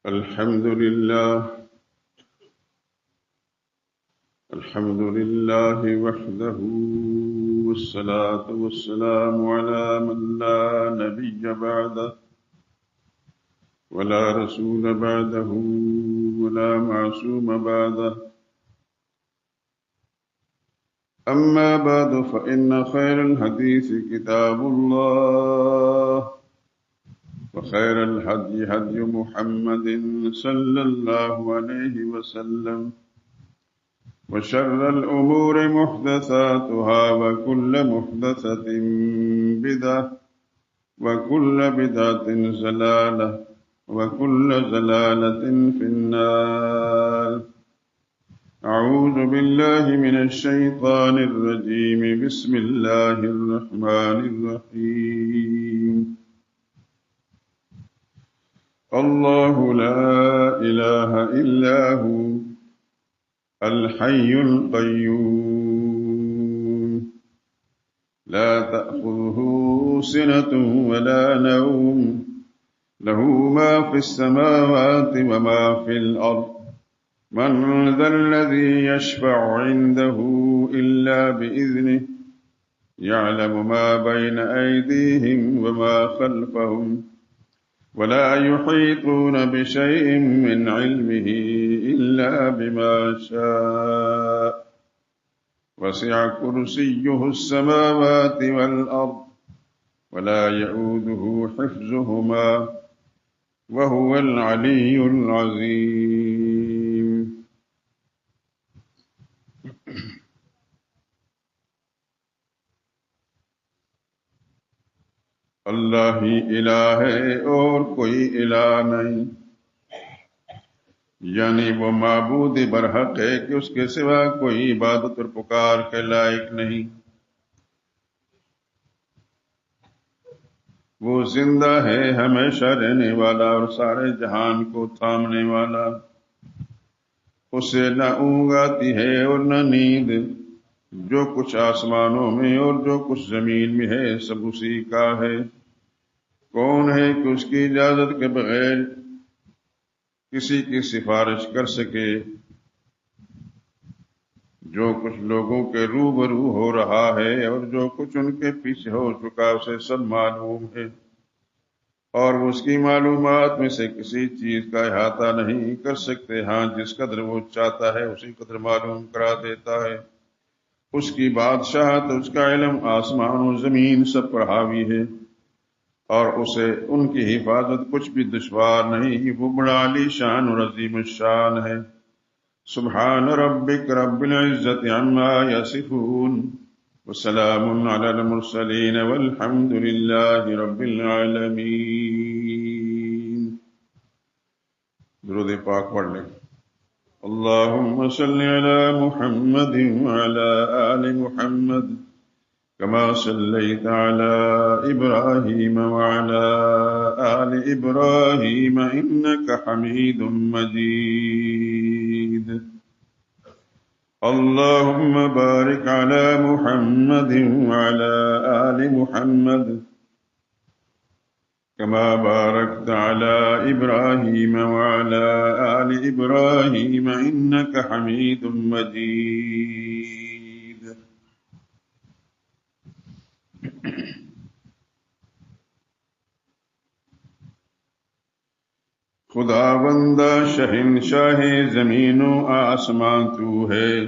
الحمد لله وحده، والصلاة والسلام على من لا نبي بعده ولا رسول بعده ولا معصوم بعده. أما بعد، فإن خير الحديث كتاب الله، وخير الهدي هدي محمد صلى الله عليه وسلم، وشر الأمور محدثاتها، وكل محدثة بدعة، وكل بدعة ضلالة، وكل ضلالة في النار. أعوذ بالله من الشيطان الرجيم. بسم الله الرحمن الرحيم. الله لا إله إلا هو الحي القيوم، لا تأخذه سنة ولا نوم، له ما في السماوات وما في الأرض. من ذا الذي يشفع عنده إلا بإذنه، يعلم ما بين أيديهم وما خلفهم، ولا يحيطون بشيء من علمه إلا بما شاء. وسع كرسيه السماوات والأرض، ولا يؤوده حفظهما، وهو العلي العظيم. اللہ ہی الہ ہے اور کوئی الہ نہیں، یعنی وہ معبود برحق ہے کہ اس کے سوا کوئی عبادت اور پکار کے لائق نہیں۔ وہ زندہ ہے، ہمیشہ رہنے والا اور سارے جہان کو تھامنے والا۔ اسے نہ اونگ آتی ہے اور نہ نیند۔ جو کچھ آسمانوں میں اور جو کچھ زمین میں ہے سب اسی کا ہے۔ کون ہے کہ اس کی اجازت کے بغیر کسی کی سفارش کر سکے؟ جو کچھ لوگوں کے روبرو ہو رہا ہے اور جو کچھ ان کے پیچھے ہو چکا اسے سب معلوم ہے، اور وہ اس کی معلومات میں سے کسی چیز کا احاطہ نہیں کر سکتے۔ ہاں، جس قدر وہ چاہتا ہے اسی قدر معلوم کرا دیتا ہے۔ اس کی بادشاہت، اس کا علم آسمان و زمین سب پر حاوی ہے، اور اسے ان کی حفاظت کچھ بھی دشوار نہیں۔ وہ بڑا علی شان اور عظیم الشان ہے۔ سبحان ربک رب العزت عما یصفون، وسلام علی المرسلین، والحمد للہ رب العالمین۔ درود پاک پڑھ لیں۔ اللہم صل علی محمد وعلی آل محمد كما صليت على إبراهيم وعلى آل إبراهيم إنك حميد مجيد۔ اللهم بارك على محمد وعلى آل محمد كما باركت على إبراهيم وعلى آل إبراهيم إنك حميد مجيد۔ خدا بندہ شہنشاہ زمین و آسمان تو ہے،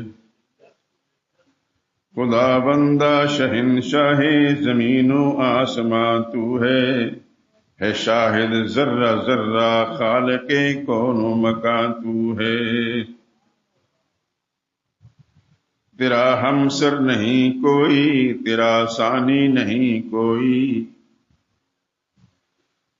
خدا بندہ شہنشاہ زمین و آسمان تو ہے شاہد ذرہ ذرہ خالق کون و مکان تو ہے۔ تیرا ہمسر نہیں کوئی، تیرا ثانی نہیں کوئی،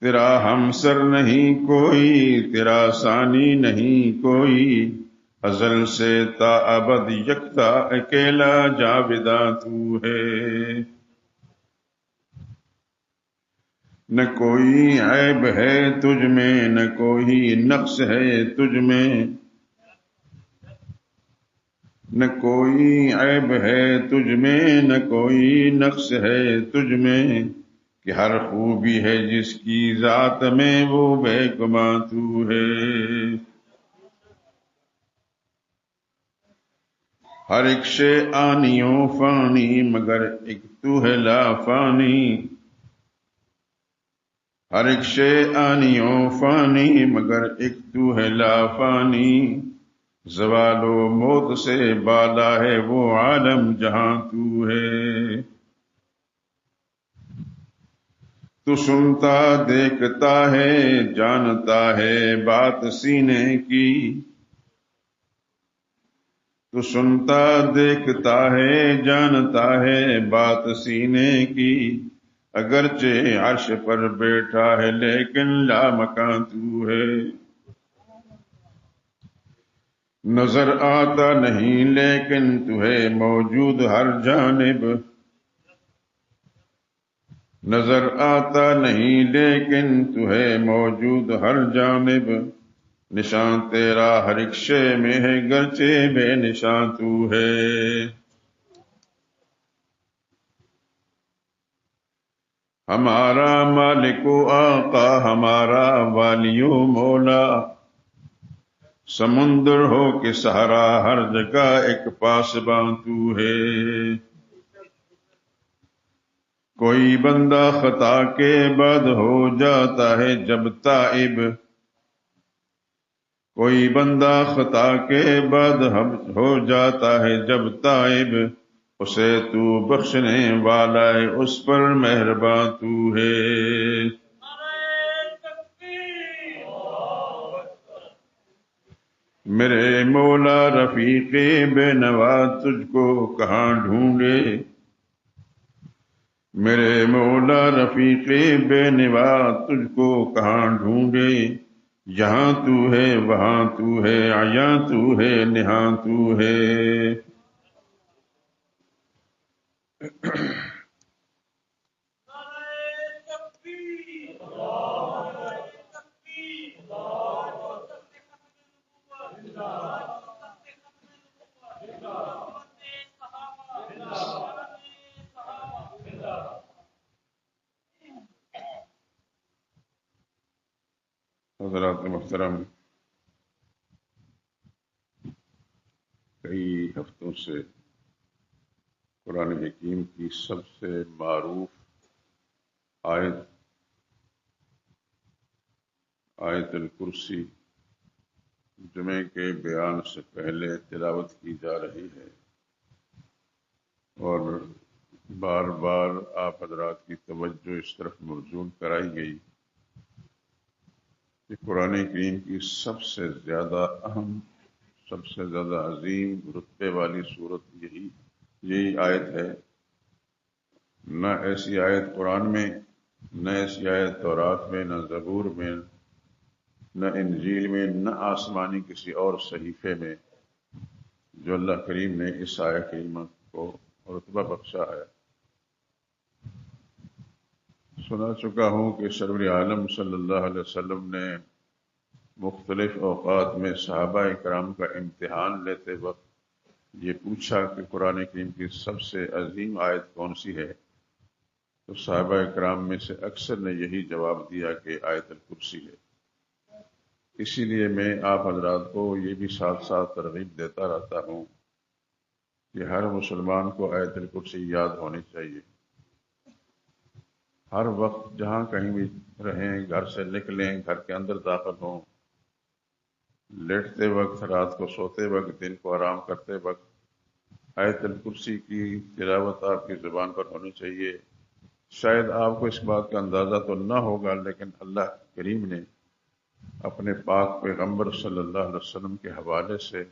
تیرا ہمسر نہیں کوئی، تیرا ثانی نہیں کوئی، ازل سے تا ابد یکتا اکیلا جاویداں تو ہے۔ نہ کوئی عیب ہے تجھ میں، نہ کوئی نقص ہے تجھ میں، نہ کوئی عیب ہے تجھ میں، نہ کوئی نقص ہے تجھ میں، کہ ہر خوبی ہے جس کی ذات میں وہ بے گماں تو ہے. ہر ایک شے آنی و فانی مگر ایک تو ہے لا فانی. ہر ایک شے آنی و فانی مگر ایک تو ہے لا فانی. زوال و موت سے بالا ہے وہ عالم جہاں تو ہے. تو سنتا دیکھتا ہے جانتا ہے بات سینے کی. تو سنتا دیکھتا ہے جانتا ہے بات سینے کی. اگرچہ عرش پر بیٹھا ہے لیکن لامکاں تو ہے. نظر آتا نہیں لیکن تو ہے موجود ہر جانب. نظر آتا نہیں لیکن تو ہے موجود ہر جانب. نشان تیرا ہر ایک شے میں ہے گرچہ بے نشان تو ہے. ہمارا مالک و آقا ہمارا والی و مولا. سمندر ہو کہ صحرا ہر جگہ ایک پاسباں تو ہے. کوئی بندہ خطا کے بعد ہو جاتا ہے جب تائب. کوئی بندہ خطا کے بعد ہو جاتا ہے جب تائب. اسے تو بخشنے والا ہے اس پر مہرباں تو ہے. میرے مولا رفیق بے نوا تجھ کو کہاں ڈھونڈے. میرے مولا رفیق بے نوا تجھ کو کہاں ڈھونڈے. یہاں تو ہے وہاں تو ہے عیاں تو ہے نہاں تو ہے. حضرات محترم، کئی ہفتوں سے قرآن حکیم کی سب سے معروف آیت الکرسی جمعے کے بیان سے پہلے تلاوت کی جا رہی ہے، اور بار بار آپ حضرات کی توجہ اس طرف مرجون کرائی گئی کہ قرآن کریم کی سب سے زیادہ اہم، سب سے زیادہ عظیم رتبے والی صورت یہی آیت ہے. نہ ایسی آیت قرآن میں، نہ ایسی آیت تورات میں، نہ زبور میں، نہ انجیل میں، نہ آسمانی کسی اور صحیفے میں جو اللہ کریم نے اس آیت کریمہ کو رتبہ بخشا ہے. سنا چکا ہوں کہ سرور عالم صلی اللہ علیہ وسلم نے مختلف اوقات میں صحابہ کرام کا امتحان لیتے وقت یہ پوچھا کہ قرآن کریم کی سب سے عظیم آیت کون سی ہے، تو صحابہ کرام میں سے اکثر نے یہی جواب دیا کہ آیت الکرسی ہے. اسی لیے میں آپ حضرات کو یہ بھی ساتھ ساتھ ترغیب دیتا رہتا ہوں کہ ہر مسلمان کو آیت الکرسی یاد ہونی چاہیے. ہر وقت جہاں کہیں بھی رہیں، گھر سے نکلیں، گھر کے اندر داخل ہوں، لیٹتے وقت، رات کو سوتے وقت، دن کو آرام کرتے وقت آیت الکرسی کی تلاوت آپ کی زبان پر ہونی چاہیے. شاید آپ کو اس بات کا اندازہ تو نہ ہوگا، لیکن اللہ کریم نے اپنے پاک پیغمبر صلی اللہ علیہ وسلم کے حوالے سے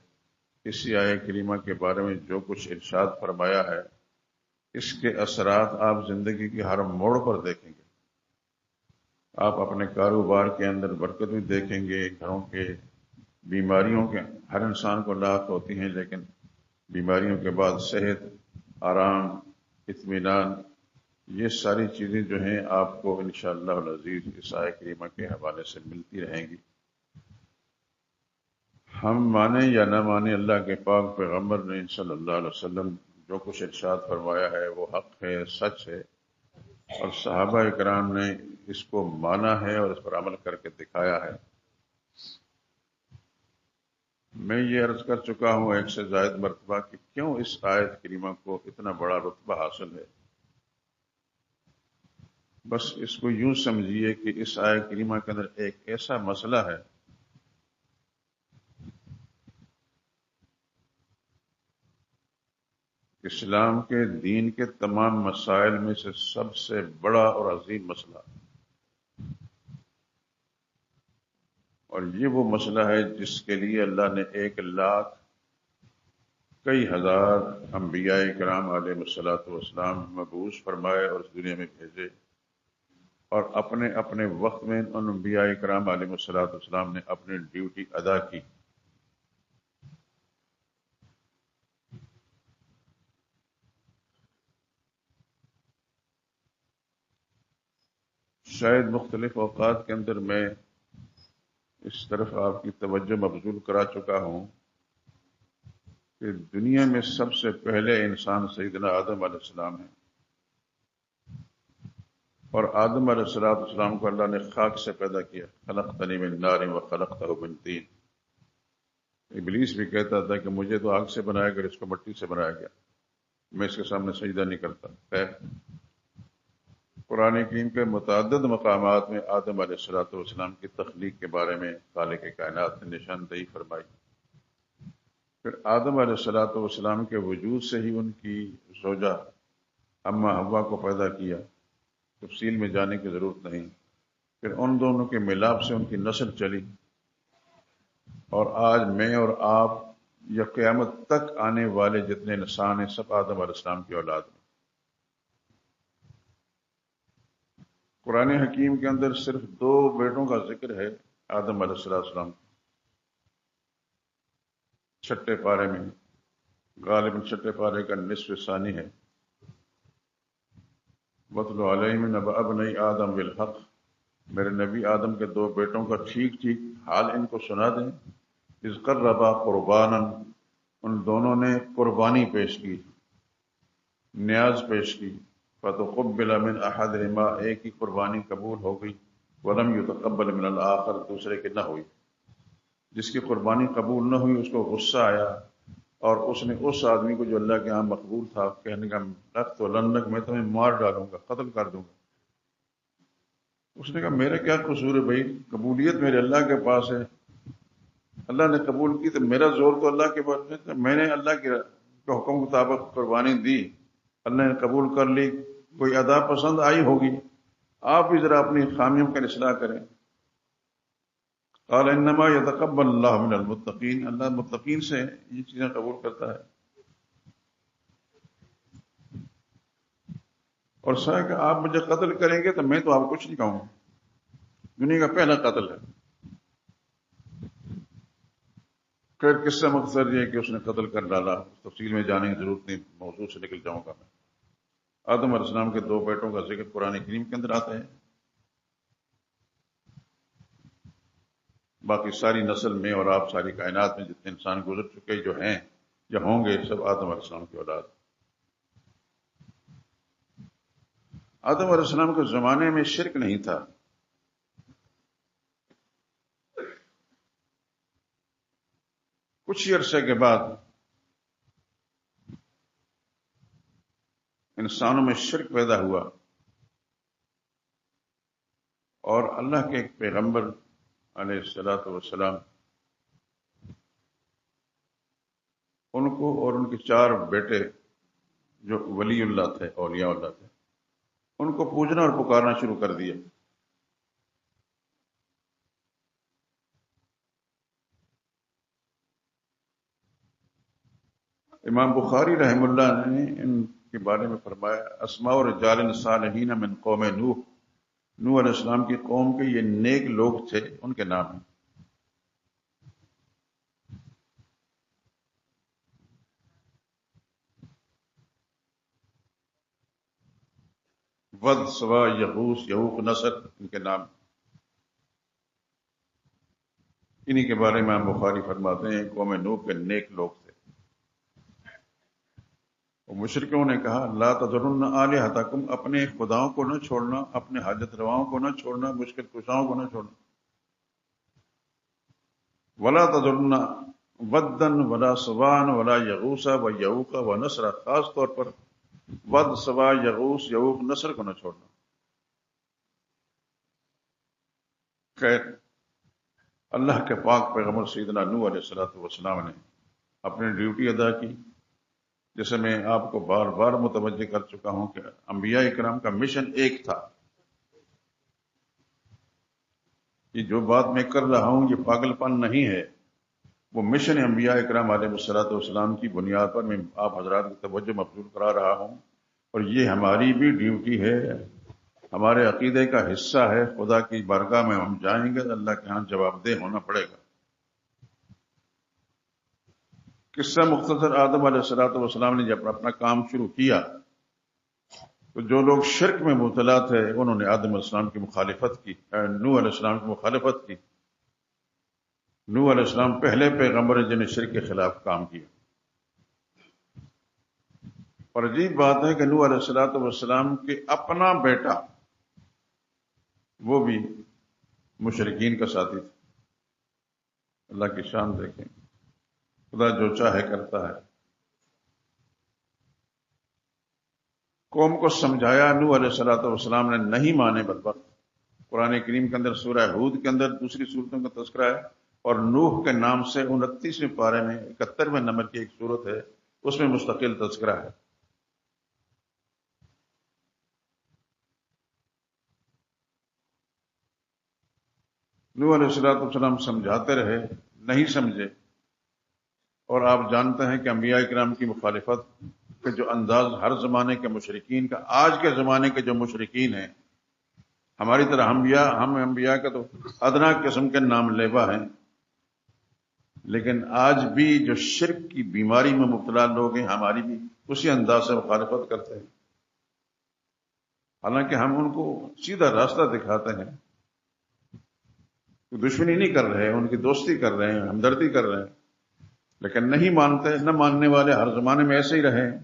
اسی آیت کریمہ کے بارے میں جو کچھ ارشاد فرمایا ہے، اس کے اثرات آپ زندگی کے ہر موڑ پر دیکھیں گے. آپ اپنے کاروبار کے اندر برکت بھی دیکھیں گے. گھروں کے بیماریوں کے، ہر انسان کو لاحق ہوتی ہیں، لیکن بیماریوں کے بعد صحت، آرام، اطمینان، یہ ساری چیزیں جو ہیں آپ کو انشاءاللہ العزیز اس آیت کریمہ کے حوالے سے ملتی رہیں گی. ہم مانیں یا نہ مانیں، اللہ کے پاک پیغمبر نے صلی اللہ علیہ وسلم جو کچھ ارشاد فرمایا ہے وہ حق ہے، سچ ہے. اور صحابہ اکرام نے اس کو مانا ہے اور اس پر عمل کر کے دکھایا ہے۔ میں یہ عرض کر چکا ہوں ایک سے زائد مرتبہ کہ کیوں اس آیت کریمہ کو اتنا بڑا رتبہ حاصل ہے۔ بس اس کو یوں سمجھیے کہ اس آیت کریمہ کے اندر ایک ایسا مسئلہ ہے اسلام کے دین کے تمام مسائل میں سے سب سے بڑا اور عظیم مسئلہ، اور یہ وہ مسئلہ ہے جس کے لیے اللہ نے 1,00,000 کئی ہزار انبیاء کرام علیہ الصلوۃ والسلام مبعوث فرمائے اور اس دنیا میں بھیجے، اور اپنے اپنے وقت میں ان انبیاء کرام علیہ الصلوۃ والسلام نے اپنی ڈیوٹی ادا کی۔ شاید مختلف اوقات کے اندر میں اس طرف آپ کی توجہ مبذول کرا چکا ہوں کہ دنیا میں سب سے پہلے انسان سیدنا آدم علیہ السلام ہیں، اور آدم علیہ السلام کو اللہ نے خاک سے پیدا کیا۔ خلقتنی من نار وخلقتہ من طین۔ ابلیس بھی کہتا تھا کہ مجھے تو آگ سے بنایا گیا، اس کو مٹی سے بنایا گیا، میں اس کے سامنے سجدہ نہیں کرتا۔ خیر، قرآن کریم کے متعدد مقامات میں آدم علیہ السلام کی تخلیق کے بارے میں خالق کائنات نے نشاندہی فرمائی۔ پھر آدم علیہ السلام کے وجود سے ہی ان کی زوجہ اما حوا کو پیدا کیا، تفصیل میں جانے کی ضرورت نہیں۔ پھر ان دونوں کے ملاپ سے ان کی نسل چلی، اور آج میں اور آپ یا قیامت تک آنے والے جتنے انسان ہیں سب آدم علیہ السلام کی اولاد ہیں۔ قرآن حکیم کے اندر صرف 2 بیٹوں کا ذکر ہے آدم علیہ السلام، چھٹے پارے میں، غالباً چھٹے پارے کا نصف ثانی ہے۔ وَاتْلُ عَلَيْهِمْ نَبَأَ ابْنَيْ آدَمَ بِالْحَقِّ، میرے نبی آدم کے 2 بیٹوں کا ٹھیک ٹھیک حال ان کو سنا دیں۔ اِذْ قَرَّبَا قُرْبَانًا، ان دونوں نے قربانی پیش کی، نیاز پیش کی۔ فَتُقُبِّلَ مِنْ أَحَدِهِمَا، ایک کی قربانی قبول ہو گئی، وَلَمْ يُتَقَبَّلْ مِنَ الْآخَرِ، دوسرے کی نہ ہوئی۔ جس کی قربانی قبول نہ ہوئی اس کو غصہ آیا، اور اس نے اس آدمی کو جو اللہ کے ہاں مقبول تھا کہنے کا لَأَقْتُلَنَّكَ، میں تمہیں مار ڈالوں گا، قتل کر دوں گا۔ اس نے کہا میرا کیا قصور ہے بھائی، قبولیت میرے اللہ کے پاس ہے، اللہ نے قبول کی تو میرا زور تو اللہ کے پاس ہے۔ میں نے اللہ کے حکم مطابق قربانی دی، اللہ نے قبول کر لی، کوئی ادا پسند آئی ہوگی، آپ بھی ذرا اپنی خامیوں کا اصلاح کریں۔ قال انما يتقبل اللہ من المتقین، اللہ متقین سے یہ چیزیں قبول کرتا ہے۔ اور سایہ کہ آپ مجھے قتل کریں گے تو میں تو آپ کو کچھ نہیں کہوں گا، دنیا کا پہلا قتل ہے۔ خیر کس سے مقصد یہ ہے کہ اس نے قتل کر ڈالا، تفصیل میں جانے کی ضرورت نہیں، موضوع سے نکل جاؤں گا میں۔ آدم علیہ السلام کے 2 بیٹوں کا ذکر قرآن کریم کے اندر آتا ہے، باقی ساری نسل میں اور آپ ساری کائنات میں جتنے انسان گزر چکے جو ہیں یا ہوں گے سب آدم علیہ السلام کی اولاد۔ آدم علیہ السلام کے زمانے میں شرک نہیں تھا، کچھ ہی عرصے کے بعد انسانوں میں شرک پیدا ہوا، اور اللہ کے ایک پیغمبر علیہ السلام ان کو اور ان کے 4 بیٹے جو ولی اللہ تھے، اولیاء اللہ تھے، ان کو پوجنا اور پکارنا شروع کر دیا۔ امام بخاری رحم اللہ نے ان کے بارے میں فرمایا اسماء رجال صالحین من قوم نوح، نوح علیہ السلام کی قوم کے یہ نیک لوگ تھے، ان کے نام ہیں۔ ود، سوا، یغوث، یعوق، نصر، ان کے نام، انہی کے بارے میں امام بخاری فرماتے ہیں قوم نوح کے نیک لوگ تھے۔ اور مشرکوں نے کہا لا تذرن آلہتکم، اپنے خداؤں کو نہ چھوڑنا، اپنے حاجت رواؤں کو نہ چھوڑنا، مشکل کشاؤں کو نہ چھوڑنا. ولا تذرن ودن ولا سوان ولا یغوس و یعوق و نصر، خاص طور پر ود، سوا، یغوس، یعوق، نصر کو نہ چھوڑنا. خیر، اللہ کے پاک پیغمبر سیدنا نوح علیہ الصلوۃ والسلام نے اپنی ڈیوٹی ادا کی. جیسے میں آپ کو بار بار متوجہ کر چکا ہوں کہ انبیاء کرام کا مشن ایک تھا. یہ جو بات میں کر رہا ہوں یہ پاگل پن نہیں ہے، وہ مشن انبیاء کرام علیہ الصلوۃ والسلام کی بنیاد پر میں آپ حضرات کی توجہ مبذول کرا رہا ہوں. اور یہ ہماری بھی ڈیوٹی ہے، ہمارے عقیدے کا حصہ ہے. خدا کی بارگاہ میں ہم جائیں گے تو اللہ کے ہاں جواب دہ ہونا پڑے گا. قصہ مختصر، آدم علیہ الصلوۃ والسلام نے جب اپنا کام شروع کیا تو جو لوگ شرک میں مبتلا تھے انہوں نے آدم علیہ السلام کی مخالفت کی، نوح علیہ السلام کی مخالفت کی. نوح علیہ السلام پہلے پیغمبر ہیں جنہیں شرک کے خلاف کام کیا. اور عجیب بات ہے کہ نوح علیہ الصلوۃ والسلام کے اپنا بیٹا وہ بھی مشرکین کا ساتھی تھا. اللہ کی شان دیکھیں، خدا جو چاہے کرتا ہے. قوم کو سمجھایا، نوح علیہ الصلوۃ والسلام نے نہیں مانے بدبخت. قرآن کریم کے اندر سورہ ہود کے اندر دوسری صورتوں کا تذکرہ ہے، اور نوح کے نام سے 29ویں پارے میں 71ویں نمبر کی ایک صورت ہے، اس میں مستقل تذکرہ ہے. نوح علیہ الصلوۃ والسلام سمجھاتے رہے، نہیں سمجھے. اور آپ جانتے ہیں کہ انبیاء کرام کی مخالفت کے جو انداز ہر زمانے کے مشرکین کا، آج کے زمانے کے جو مشرکین ہیں ہماری طرح ہم انبیاء کا تو ادنا قسم کے نام لیوا ہیں، لیکن آج بھی جو شرک کی بیماری میں مبتلا لوگ ہیں ہماری بھی اسی انداز سے مخالفت کرتے ہیں. حالانکہ ہم ان کو سیدھا راستہ دکھاتے ہیں، دشمنی نہیں کر رہے، ان کی دوستی کر رہے ہیں، ہمدردی کر رہے ہیں، لیکن نہیں مانتے. نہ ماننے والے ہر زمانے میں ایسے ہی رہے ہیں.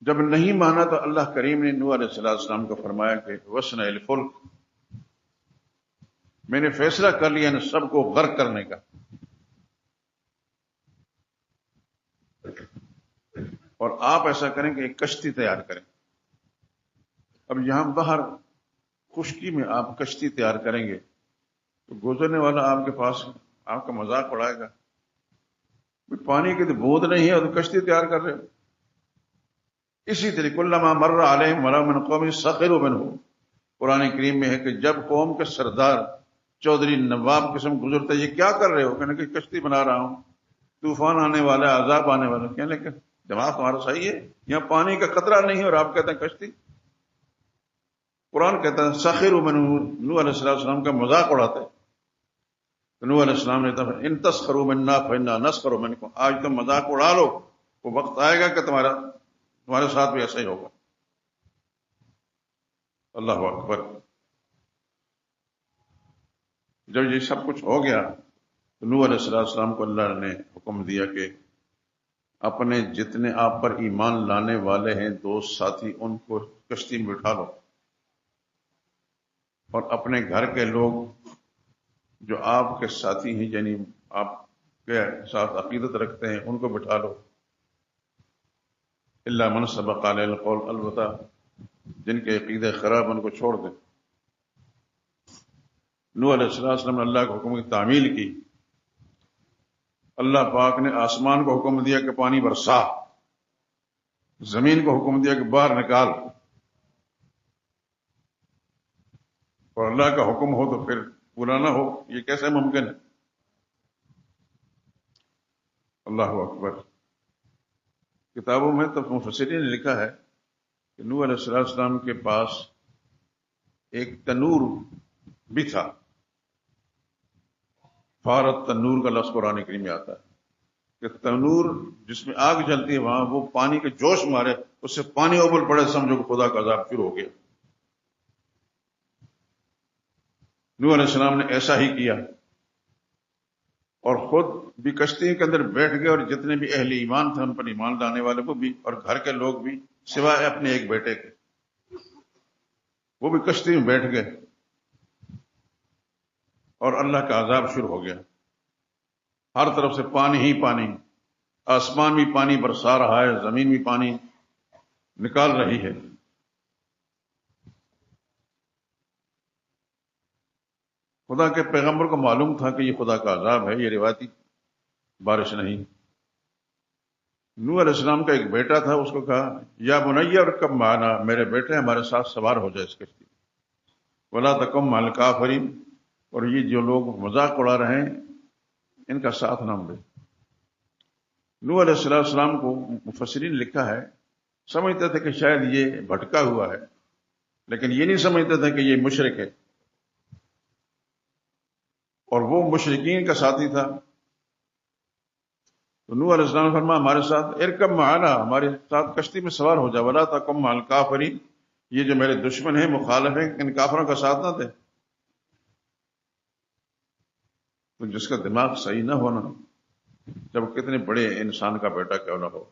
جب نہیں مانا تو اللہ کریم نے نوح علیہ السلام کو فرمایا کہ وصنع الفلک، میں نے فیصلہ کر لیا ان سب کو غرق کرنے کا. اور آپ ایسا کریں کہ ایک کشتی تیار کریں. اب یہاں باہر خشکی میں آپ کشتی تیار کریں گے تو گزرنے والا آپ کے پاس آپ کا مذاق اڑائے گا، پانی کی تو بوند نہیں ہے اور کشتی تیار کر رہے ہو. اسی طریقے کلما مر علیہم ملأ من قوم سخروا منہ، قرآن کریم میں ہے کہ جب قوم کے سردار چودھری نواب قسم گزرتے یہ کیا کر رہے ہو؟ کہنے کہ کشتی بنا رہا ہوں، طوفان آنے والا ہے، عذاب آنے والا. کہنے کہ دماغ تمہارا صحیح ہے، یہاں پانی کا قطرہ نہیں ہے اور آپ کہتے ہیں کشتی. قرآن کہتا ہے سخروا منہ، نوح علیہ السلام کا مذاق اڑاتے. تو نوح علیہ السلام نے کہا ان تسخروا منا فانا نسخر منکم، آج تم مذاق اڑا لو، وہ وقت آئے گا کہ تمہارے ساتھ بھی ایسا ہی ہوگا. اللہ اکبر. جب یہ سب کچھ ہو گیا تو نوح علیہ السلام کو اللہ نے حکم دیا کہ اپنے جتنے آپ پر ایمان لانے والے ہیں دوست ساتھی ان کو کشتی میں بٹھا لو، اور اپنے گھر کے لوگ جو آپ کے ساتھی ہیں یعنی آپ کے ساتھ عقیدت رکھتے ہیں ان کو بٹھا لو. الا من سبق علیہ القول، البتہ جن کے عقیدے خراب ان کو چھوڑ دیں. نوح علیہ السلام نے اللہ کے حکم کی تعمیل کی. اللہ پاک نے آسمان کو حکم دیا کہ پانی برسا، زمین کو حکم دیا کہ باہر نکال. اور اللہ کا حکم ہو تو پھر پورا نہ ہو، یہ کیسے ممکن ہے؟ اللہ اکبر. کتابوں میں تو مفسرین نے لکھا ہے کہ نوح علیہ السلام کے پاس ایک تنور بھی تھا. فارت تنور کا لفظ قرآن کریم میں آتا ہے کہ تنور جس میں آگ جلتی ہے وہاں وہ پانی کے جوش مارے اس سے پانی ابل پڑے، سمجھو کہ خدا کا عذاب شروع ہو گیا. نوح علیہ السلام نے ایسا ہی کیا اور خود بھی کشتی کے اندر بیٹھ گئے، اور جتنے بھی اہل ایمان تھے ان پر ایمان لانے والے کو بھی، اور گھر کے لوگ بھی سوائے اپنے ایک بیٹے کے، وہ بھی کشتی میں بیٹھ گئے، اور اللہ کا عذاب شروع ہو گیا۔ ہر طرف سے پانی ہی پانی، آسمان بھی پانی برسا رہا ہے، زمین بھی پانی نکال رہی ہے۔ خدا کے پیغمبر کو معلوم تھا کہ یہ خدا کا عذاب ہے، یہ روایتی بارش نہیں۔ نوح علیہ السلام کا ایک بیٹا تھا، اس کو کہا یا بنیا ارکب معنا، میرے بیٹے ہمارے ساتھ سوار ہو جائے اس کشتی، ولا تکن مع الکافرین، اور یہ جو لوگ مذاق اڑا رہے ہیں ان کا ساتھ نہ دے۔ نوح علیہ السلام کو مفسرین نے لکھا ہے، سمجھتے تھے کہ شاید یہ بھٹکا ہوا ہے، لیکن یہ نہیں سمجھتے تھے کہ یہ مشرک ہے، اور وہ مشرکین کا ساتھی تھا۔ تو نوح علیہ السلام نے فرمایا ہمارے ساتھ ارکب معنا، ہمارے ساتھ کشتی میں سوار ہو جا، ولا تکن مع الکافرین، یہ جو میرے دشمن ہیں، مخالف ہیں، ان کافروں کا ساتھ نہ دے۔ تو جس کا دماغ صحیح نہ ہونا، جب کتنے بڑے انسان کا بیٹا کیوں نہ ہو،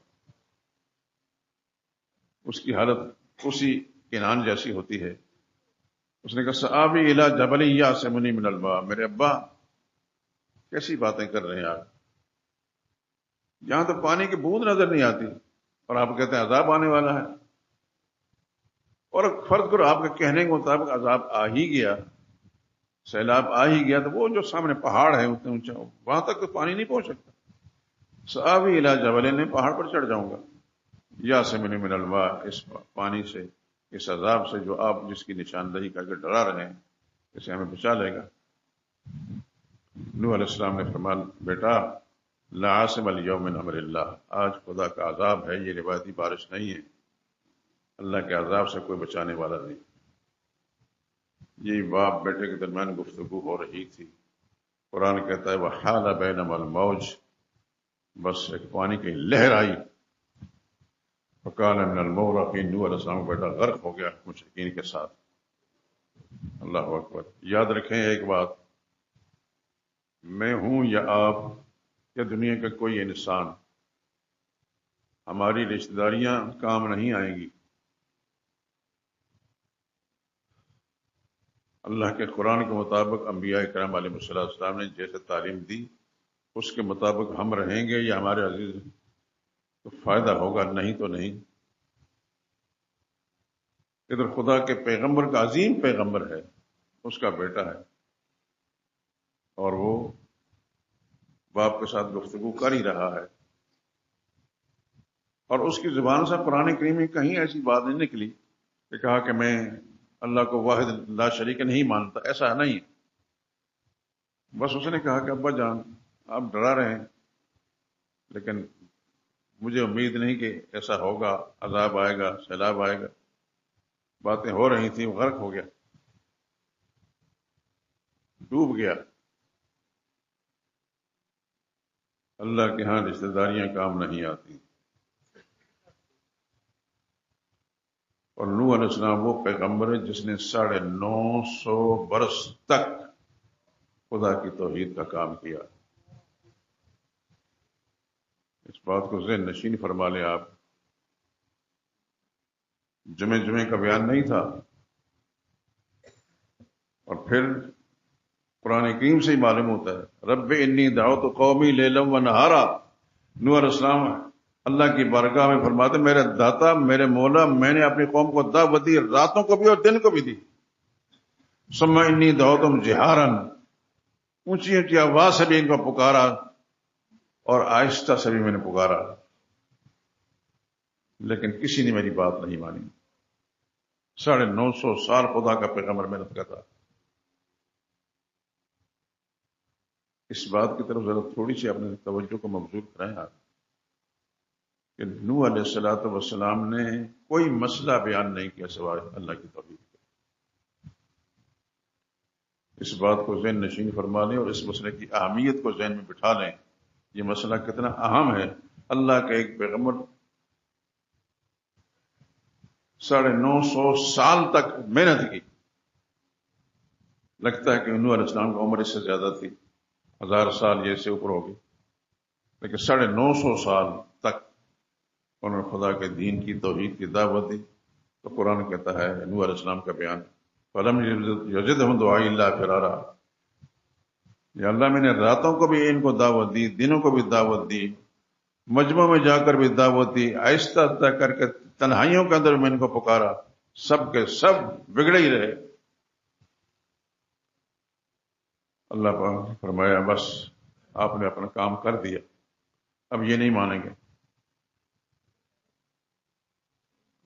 اس کی حالت اسی کنان جیسی ہوتی ہے۔ اس نے کہا سآوی الی جبل یعصمنی من الماء، میرے ابا کیسی باتیں کر رہے ہیں آپ، یہاں تو پانی کی بوند نظر نہیں آتی اور آپ کہتے ہیں عذاب آنے والا ہے۔ اور فرض کرو آپ کے کہنے کے مطابق عذاب آ ہی گیا، سیلاب آ ہی گیا، تو وہ جو سامنے پہاڑ ہے اتنے اونچا، وہاں تک تو پانی نہیں پہنچ سکتا۔ سآوی الی جبل، میں پہاڑ پر چڑھ جاؤں گا، یعصمنی من الماء، اس پانی سے، اس عذاب سے جو آپ جس کی نشاندہی کر کے ڈرا رہے ہیں، اسے ہمیں بچا لے گا۔ نوح علیہ السلام نے فرمایا بیٹا لا عاصم اليوم من امر اللہ، آج خدا کا عذاب ہے، یہ روایتی بارش نہیں ہے، اللہ کے عذاب سے کوئی بچانے والا نہیں۔ یہ باپ بیٹے کے درمیان گفتگو ہو رہی تھی، قرآن کہتا ہے وحال بینہما الموج، بس ایک پانی کی لہر آئی، فکان من المغرقین، نوح علیہ السلام کا بیٹا غرق ہو گیا مشرکین کے ساتھ۔ اللہ اکبر۔ یاد رکھیں ایک بات، میں ہوں یا آپ یا دنیا کا کوئی انسان، ہماری رشتہ داریاں کام نہیں آئیں گی۔ اللہ کے قرآن کے مطابق انبیاء کرام علیہ السلام نے جیسے تعلیم دی اس کے مطابق ہم رہیں گے یا ہمارے عزیز تو فائدہ ہوگا، نہیں تو نہیں۔ ادھر خدا کے پیغمبر کا عظیم پیغمبر ہے، اس کا بیٹا ہے، اور وہ باپ کے ساتھ گفتگو کر ہی رہا ہے، اور اس کی زبان سے قرآن کریم میں کہیں ایسی بات نہیں نکلی کہ کہا کہ میں اللہ کو واحد لا شریک نہیں مانتا، ایسا نہیں۔ بس اس نے کہا کہ ابا جان آپ ڈرا رہے ہیں، لیکن مجھے امید نہیں کہ ایسا ہوگا، عذاب آئے گا، سیلاب آئے گا۔ باتیں ہو رہی تھیں، وہ غرق ہو گیا، ڈوب گیا۔ اللہ کے ہاں رشتہ داریاں کام نہیں آتی۔ اور نوح علیہ السلام وہ پیغمبر ہے جس نے 950 برس تک خدا کی توحید کا کام کیا۔ اس بات کو ذہن نشین فرما لیں آپ، جمعے کا بیان نہیں تھا، اور پھر قرآن کریم سے ہی معلوم ہوتا ہے رب انی دعوت قومی لیلا و نہارا۔ نوح علیہ السلام اللہ کی بارگاہ میں فرماتے میرے داتا، میرے مولا، میں نے اپنی قوم کو دعوت دی، راتوں کو بھی اور دن کو بھی دی۔ ثم انی دعوتہم جہارا، اونچی اونچی آواز سے بھی ان کو پکارا اور آہستہ سے بھی میں نے پکارا، لیکن کسی نے میری بات نہیں مانی۔ 950 سال خدا کا پیغمبر محنت کرتا۔ اس بات کی طرف ذرا تھوڑی سی اپنے توجہ کو مبذول کرائیں آپ کہ نوح علیہ السلام نے کوئی مسئلہ بیان نہیں کیا سوائے اللہ کی توحید کے۔ اس بات کو ذہن نشین فرما لیں اور اس مسئلے کی اہمیت کو ذہن میں بٹھا لیں، یہ مسئلہ کتنا اہم ہے۔ اللہ کا ایک پیغمبر 950 سال تک محنت کی، لگتا ہے کہ نوح علیہ السلام کی عمر اس سے زیادہ تھی، 1000 سال یہ سے اوپر ہو گئے، لیکن 950 سال تک انہوں نے خدا کے دین کی توحید کی دعوت دی. تو قرآن کہتا ہے نوح علیہ السلام کا بیان، فلم یزدہم دعائی الا فرارا، یا اللہ میں نے راتوں کو بھی ان کو دعوت دی، دنوں کو بھی دعوت دی، مجمع میں جا کر بھی دعوت دی، آہستہ آہستہ کر کے تنہائیوں کے اندر میں ان کو پکارا، سب کے سب بگڑے ہی رہے. اللہ پاک نے فرمایا بس آپ نے اپنا کام کر دیا، اب یہ نہیں مانیں گے،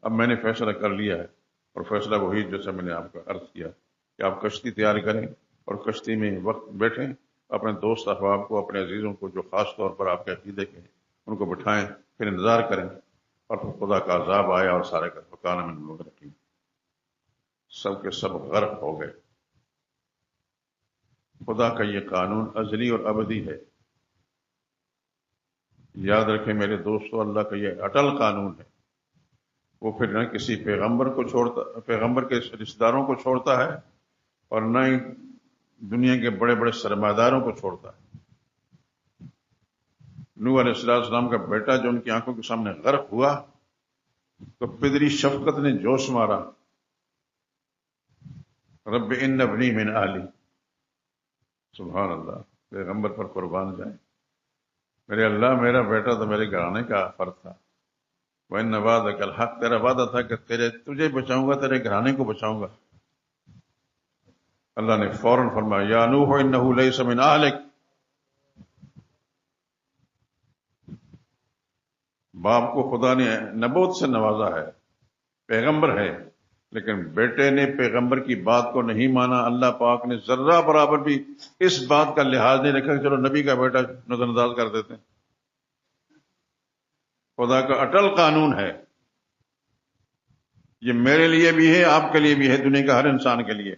اب میں نے فیصلہ کر لیا ہے. اور فیصلہ وہی جیسا میں نے آپ کا عرض کیا کہ آپ کشتی تیار کریں اور کشتی میں وقت بیٹھیں، اپنے دوست احباب کو، اپنے عزیزوں کو جو خاص طور پر آپ کے عقیدے کے ہیں ان کو بٹھائیں، پھر انتظار کریں، اور پھر خدا کا عذاب آیا اور سارے کا پکانا میں لوگ رکھیں، سب کے سب غرق ہو گئے. خدا کا یہ قانون ازلی اور ابدی ہے، یاد رکھیں میرے دوستو، اللہ کا یہ اٹل قانون ہے. وہ پھر نہ کسی پیغمبر کو چھوڑتا، پیغمبر کے رشتہ داروں کو چھوڑتا ہے، اور نہ ہی دنیا کے بڑے بڑے سرمایہ داروں کو چھوڑتا ہے. نوح علیہ السلام کا بیٹا جو ان کی آنکھوں کے سامنے غرق ہوا تو پدری شفقت نے جوش مارا، رب ان ابنی من اہلی. سبحان اللہ، پیغمبر پر قربان جائیں. میرے اللہ، میرا بیٹا تو میرے گھرانے کا فرد تھا. وَإِنَّ وَعْدَكَ الْحَقُّ، تیرا وعدہ تھا کہ تجھے بچاؤں گا، تیرے گھرانے کو بچاؤں گا. اللہ نے فوراً فرمایا یا نوح انہ لیس من اہلک. باپ کو خدا نے نبوت سے نوازا ہے، پیغمبر ہے، لیکن بیٹے نے پیغمبر کی بات کو نہیں مانا. اللہ پاک نے ذرہ برابر بھی اس بات کا لحاظ نہیں رکھا کہ چلو نبی کا بیٹا نظر انداز کر دیتے ہیں. خدا کا اٹل قانون ہے، یہ میرے لیے بھی ہے، آپ کے لیے بھی ہے، دنیا کے ہر انسان کے لیے.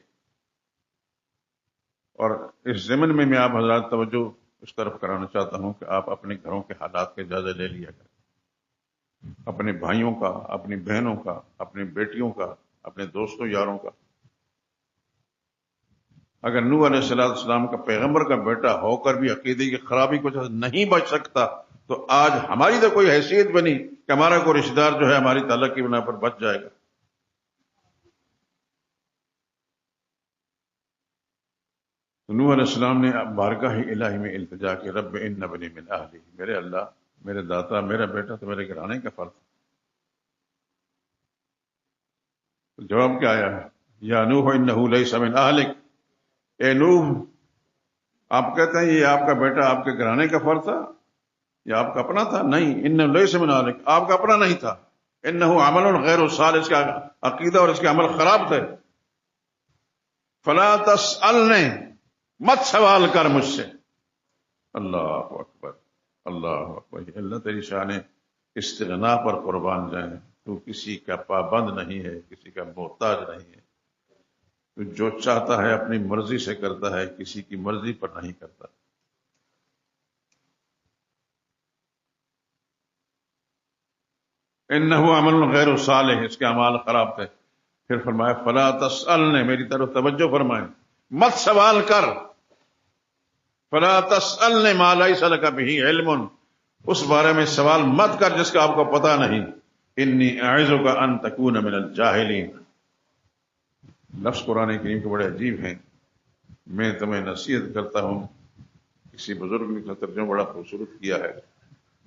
اور اس ضمن میں آپ حضرات توجہ اس طرف کرانا چاہتا ہوں کہ آپ اپنے گھروں کے حالات کے جائزے لے لیا کریں، اپنے بھائیوں کا، اپنی بہنوں کا، اپنی بیٹیوں کا، اپنے دوستوں یاروں کا. اگر نوح علیہ السلام کا پیغمبر کا بیٹا ہو کر بھی عقیدے کی خرابی کو نہیں بچ سکتا تو آج ہماری تو کوئی حیثیت بنی کہ ہمارا کوئی رشتہ دار جو ہے ہماری تعلق کی بنا پر بچ جائے گا. نوح علیہ السلام نے بارگاہ الہی میں التجا کی، رب ان ابنی من اہلی، میرے اللہ، میرے داتا، میرا بیٹا تو میرے گھرانے کا فرد. جواب کیا آیا؟ یا نوح انہ لیس من اہلک. اے نوح، آپ کہتے ہیں یہ آپ کا بیٹا آپ کے گھرانے کا فرد تھا یا آپ کا اپنا تھا؟ نہیں، انہ لیس من اہلک، آپ کا اپنا نہیں تھا. انہ عمل غیر صالح، اس کا عقیدہ اور اس کے عمل خراب تھے. فلا تسألنی، مت سوال کر مجھ سے. اللہ اکبر، اللہ اکبر. اللہ تیری شان استغنا پر قربان جائیں. تو کسی کا پابند نہیں ہے، کسی کا محتاج نہیں ہے. تو جو چاہتا ہے اپنی مرضی سے کرتا ہے، کسی کی مرضی پر نہیں کرتا. انہ عمل غیر صالح، اس کے اعمال خراب تھے. پھر فرمایا فلا تسألنی، میری طرف توجہ فرمائیں، مت سوال کر. فلا تسألنی ما لیس لک بہ علم، اس بارے میں سوال مت کر جس کا آپ کو پتہ نہیں. انی اعظک ان تکون من الجاہلین. لفظ قرآن کریم کے بڑے عجیب ہیں. میں تمہیں نصیحت کرتا ہوں، کسی بزرگ نے ترجمہ بڑا خوبصورت کیا ہے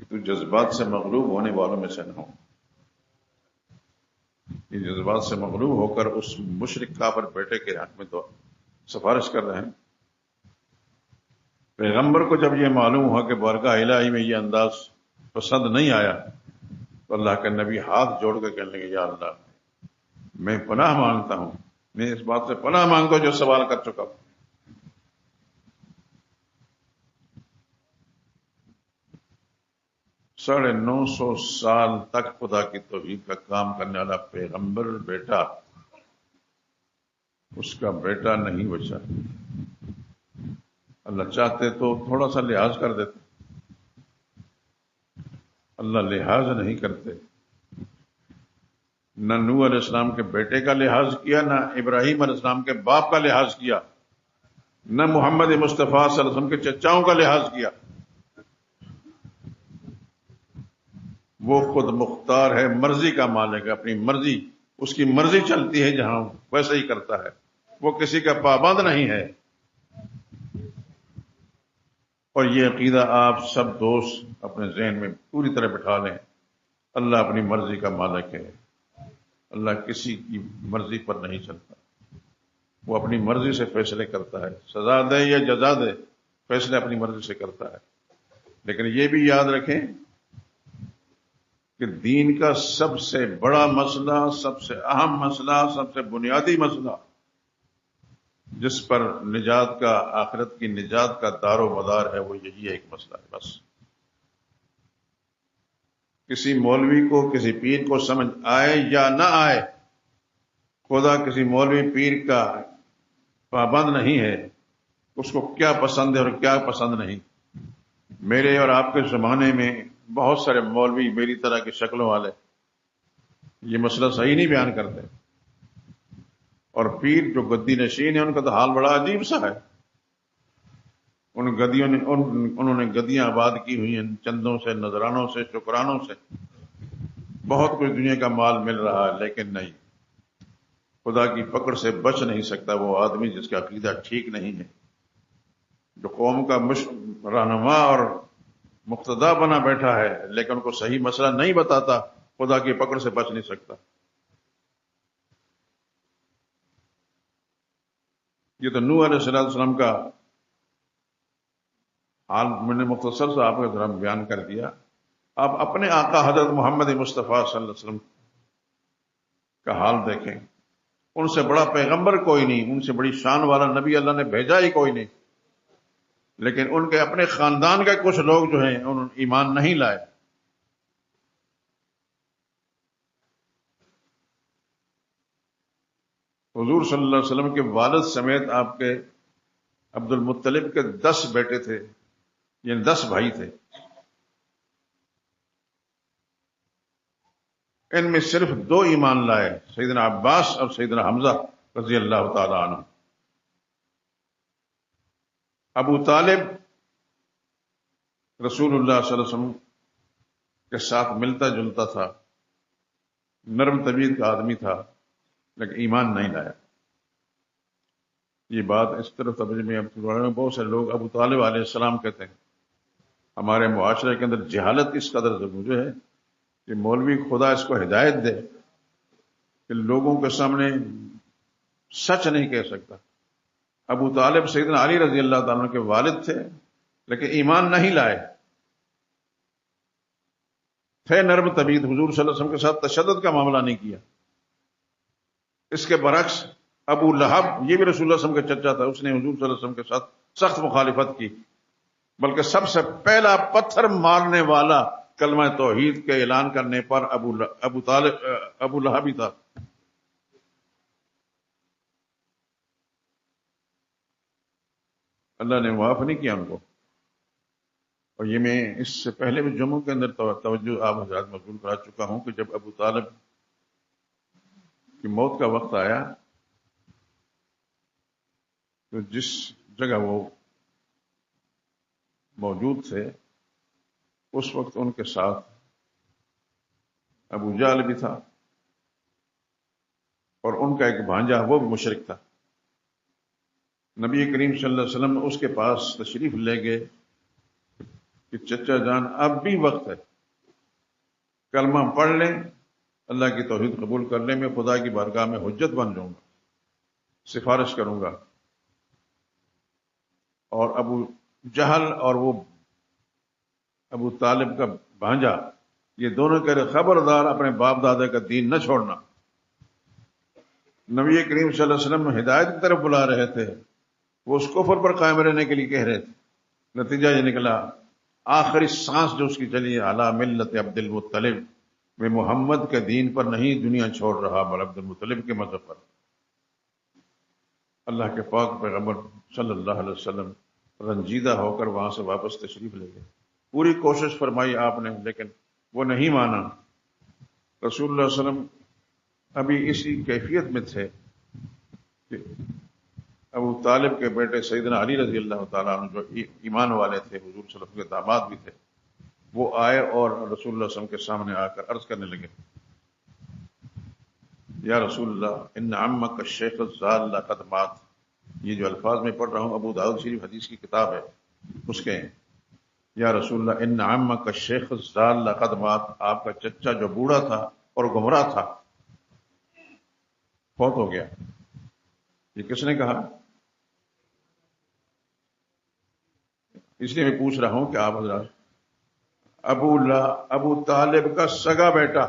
کہ تو جذبات سے مغلوب ہونے والوں میں سے نہ ہو. یہ جذبات سے مغلوب ہو کر اس مشرک کافر بیٹے کے حق میں تو سفارش کر رہے ہیں. پیغمبر کو جب یہ معلوم ہوا کہ بارگاہ الہی میں یہ انداز پسند نہیں آیا تو اللہ کے نبی ہاتھ جوڑ کر کہنے لگے یا اللہ، میں پناہ مانگتا ہوں، میں اس بات سے پناہ مانگتا ہوں جو سوال کر چکا ہوں. 950 سال تک خدا کی توحید کا کام کرنے والا پیغمبر بیٹا، اس کا بیٹا نہیں بچا. اللہ چاہتے تو تھوڑا سا لحاظ کر دیتے، اللہ لحاظ نہیں کرتے. نہ نوح علیہ السلام کے بیٹے کا لحاظ کیا، نہ ابراہیم علیہ السلام کے باپ کا لحاظ کیا. نہ محمد مصطفیٰ صلی اللہ علیہ وسلم کے چچاؤں کا لحاظ کیا. وہ خود مختار ہے، مرضی کا مالک ہے، اپنی مرضی، اس کی مرضی چلتی ہے جہاں ویسا ہی کرتا ہے، وہ کسی کا پابند نہیں ہے. اور یہ عقیدہ آپ سب دوست اپنے ذہن میں پوری طرح بٹھا لیں. اللہ اپنی مرضی کا مالک ہے، اللہ کسی کی مرضی پر نہیں چلتا، وہ اپنی مرضی سے فیصلے کرتا ہے، سزا دے یا جزا دے فیصلے اپنی مرضی سے کرتا ہے. لیکن یہ بھی یاد رکھیں کہ دین کا سب سے بڑا مسئلہ، سب سے اہم مسئلہ، سب سے بنیادی مسئلہ جس پر نجات کا، آخرت کی نجات کا دار و مدار ہے، وہ یہی ایک مسئلہ ہے بس. کسی مولوی کو، کسی پیر کو سمجھ آئے یا نہ آئے، خدا کسی مولوی پیر کا پابند نہیں ہے اس کو کیا پسند ہے اور کیا پسند نہیں. میرے اور آپ کے زمانے میں بہت سارے مولوی میری طرح کی شکلوں والے یہ مسئلہ صحیح نہیں بیان کرتے، اور پیر جو گدی نشین ہے ان کا تو حال بڑا عجیب سا ہے. انہوں نے گدیاں آباد کی ہوئی ہیں، چندوں سے، نذرانوں سے، شکرانوں سے، بہت کچھ دنیا کا مال مل رہا ہے، لیکن نہیں، خدا کی پکڑ سے بچ نہیں سکتا وہ آدمی جس کا عقیدہ ٹھیک نہیں ہے، جو قوم کا رہنما اور مقتدا بنا بیٹھا ہے لیکن ان کو صحیح مسئلہ نہیں بتاتا، خدا کی پکڑ سے بچ نہیں سکتا. یہ تو نوح علیہ السلام کا حال میں نے مختصر سے آپ کے ذرا بیان کر دیا. آپ اپنے آقا حضرت محمد مصطفیٰ صلی اللہ علیہ وسلم کا حال دیکھیں. ان سے بڑا پیغمبر کوئی نہیں، ان سے بڑی شان والا نبی اللہ نے بھیجا ہی کوئی نہیں، لیکن ان کے اپنے خاندان کے کچھ لوگ جو ہیں انہوں نے ایمان نہیں لائے. حضور صلی اللہ علیہ وسلم کے والد سمیت آپ کے عبد المطلب کے 10 بیٹے تھے، یعنی 10 بھائی تھے. ان میں صرف 2 ایمان لائے، سیدنا عباس اور سیدنا حمزہ رضی اللہ تعالی عنہ. ابو طالب رسول اللہ صلی اللہ علیہ وسلم کے ساتھ ملتا جلتا تھا، نرم طبیعت کا آدمی تھا، لیکن ایمان نہیں لایا. یہ بات اس طرح توجہ میں بہت سے لوگ ابو طالب علیہ السلام کہتے ہیں. ہمارے معاشرے کے اندر جہالت اس قدر ضرور ہے کہ مولوی خدا اس کو ہدایت دے کہ لوگوں کے سامنے سچ نہیں کہہ سکتا. ابو طالب سیدنا علی رضی اللہ تعالیٰ کے والد تھے لیکن ایمان نہیں لائے، تھے نرم طبیعت، حضور صلی اللہ علیہ وسلم کے ساتھ تشدد کا معاملہ نہیں کیا. اس کے برعکس ابو لہب، یہ بھی رسول اللہ صلی اللہ علیہ وسلم کا چچا تھا، اس نے حضور صلی اللہ علیہ وسلم کے ساتھ سخت مخالفت کی، بلکہ سب سے پہلا پتھر مارنے والا کلمہ توحید کے اعلان کرنے پر ابو لہب ہی تھا. اللہ نے معاف نہیں کیا ان کو. اور یہ میں اس سے پہلے بھی جمعوں کے اندر توجہ آپ حضرات مبذول کرا چکا ہوں کہ جب ابو طالب کی موت کا وقت آیا تو جس جگہ وہ موجود تھے اس وقت ان کے ساتھ ابو جہل بھی تھا اور ان کا ایک بھانجا وہ بھی مشرک تھا. نبی کریم صلی اللہ علیہ وسلم اس کے پاس تشریف لے گئے کہ چچا جان اب بھی وقت ہے، کلمہ پڑھ لیں، اللہ کی توحید قبول کر لیں، میں خدا کی بارگاہ میں حجت بن جاؤں گا، سفارش کروں گا. اور ابو جہل اور وہ ابو طالب کا بھانجا یہ دونوں کہہ رہے خبردار اپنے باپ دادا کا دین نہ چھوڑنا. نبی کریم صلی اللہ علیہ وسلم ہدایت کی طرف بلا رہے تھے، وہ اس کفر پر قائم رہنے کے لیے کہہ رہے تھے. نتیجہ یہ نکلا آخری سانس جو اس کی چلی علی ملت عبد المطلب، میں محمد کے دین پر نہیں دنیا چھوڑ رہا بل عبد المطلب کے مذہب پر. اللہ کے پاک پیغمبر صلی اللہ علیہ وسلم رنجیدہ ہو کر وہاں سے واپس تشریف لے گئے. پوری کوشش فرمائی آپ نے لیکن وہ نہیں مانا. رسول اللہ صلی اللہ علیہ وسلم ابھی اسی کیفیت میں تھے کہ ابو طالب کے بیٹے سیدنا علی رضی اللہ تعالیٰ عنہ جو ایمان والے تھے، حضور صلی اللہ علیہ وسلم کے داماد بھی تھے، وہ آئے اور رسول اللہ صلی اللہ علیہ وسلم کے سامنے آ کر عرض کرنے لگے، یا رسول اللہ ان عمک الشیخ الضال قد مات. یہ جو الفاظ میں پڑھ رہا ہوں ابو داؤد شریف حدیث کی کتاب ہے، اس کے ہیں. یا رسول اللہ ان عمک الشیخ الضال قد مات، آپ کا چچا جو بوڑھا تھا اور گمراہ تھا فوت ہو گیا. یہ کس نے کہا؟ اس لیے میں پوچھ رہا ہوں کہ آپ حضرات ابو طالب کا سگا بیٹا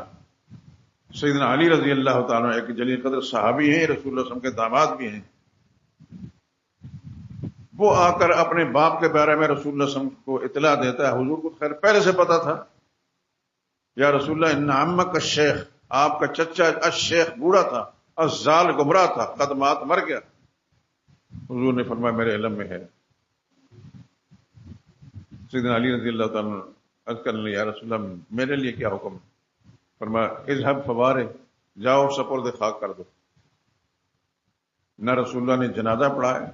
سیدنا علی رضی اللہ تعالیٰ ایک جلیل قدر صحابی ہیں، رسول اللہ صلی اللہ علیہ وسلم کے داماد بھی ہیں، وہ آ کر اپنے باپ کے بارے میں رسول اللہ صلی اللہ علیہ وسلم کو اطلاع دیتا ہے. حضور کو خیر پہلے سے پتا تھا. یا رسول اللہ ان عمک الشیخ، آپ کا چچا الشیخ بوڑھا تھا، الضال گمراہ تھا، قد مات مر گیا. حضور نے فرمایا میرے علم میں ہے. سیدنا علی رضی اللہ تعالیٰ عرض کرنے لگے، یا رسول اللہ میرے لیے کیا حکم؟ فرمایا اذهب فوارے، جاؤ سپرد خاک کر دو. نہ رسول اللہ نے جنازہ پڑھایا،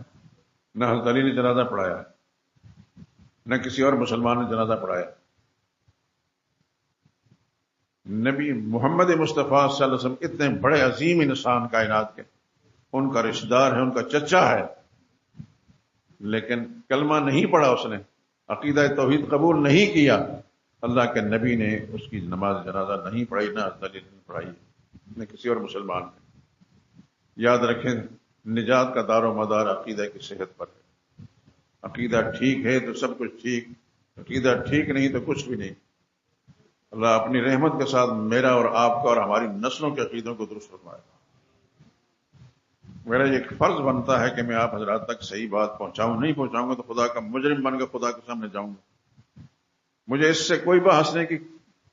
نہ حضرت علی نے جنازہ پڑھایا، نہ کسی اور مسلمان نے جنازہ پڑھایا. نبی محمد مصطفیٰ صلی اللہ علیہ وسلم اتنے بڑے عظیم انسان کائنات کے، ان کا رشتہ دار ہے، ان کا چچا ہے، لیکن کلمہ نہیں پڑھا اس نے، عقیدہ توحید قبول نہیں کیا. اللہ کے نبی نے اس کی نماز جنازہ نہیں پڑھائی، نہ حضرت علی نے پڑھائی، نہ کسی اور مسلمان نے. یاد رکھیں نجات کا دار و مدار عقیدہ کی صحت پر ہے. عقیدہ ٹھیک ہے تو سب کچھ ٹھیک، عقیدہ ٹھیک نہیں تو کچھ بھی نہیں. اللہ اپنی رحمت کے ساتھ میرا اور آپ کا اور ہماری نسلوں کے عقیدوں کو درست فرمائے. میرا یہ فرض بنتا ہے کہ میں آپ حضرات تک صحیح بات پہنچاؤں. نہیں پہنچاؤں گا تو خدا کا مجرم بن کے خدا کے سامنے جاؤں گا. مجھے اس سے کوئی بحث نہیں کہ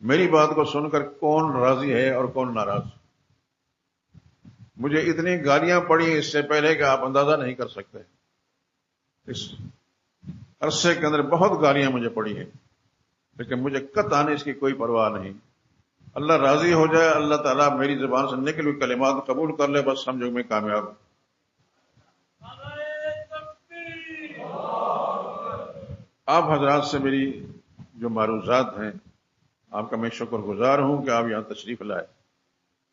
میری بات کو سن کر کون راضی ہے اور کون ناراض. مجھے اتنی گالیاں پڑی اس سے پہلے کہ آپ اندازہ نہیں کر سکتے. اس عرصے کے اندر بہت گالیاں مجھے پڑی ہیں، لیکن مجھے قطعاً اس کی کوئی پرواہ نہیں. اللہ راضی ہو جائے، اللہ تعالیٰ میری زبان سے نکلی ہوئی کلمات قبول کر لے، بس سمجھو میں کامیاب ہوں. آپ حضرات سے میری جو معروضات ہیں، آپ کا میں شکر گزار ہوں کہ آپ یہاں تشریف لائے.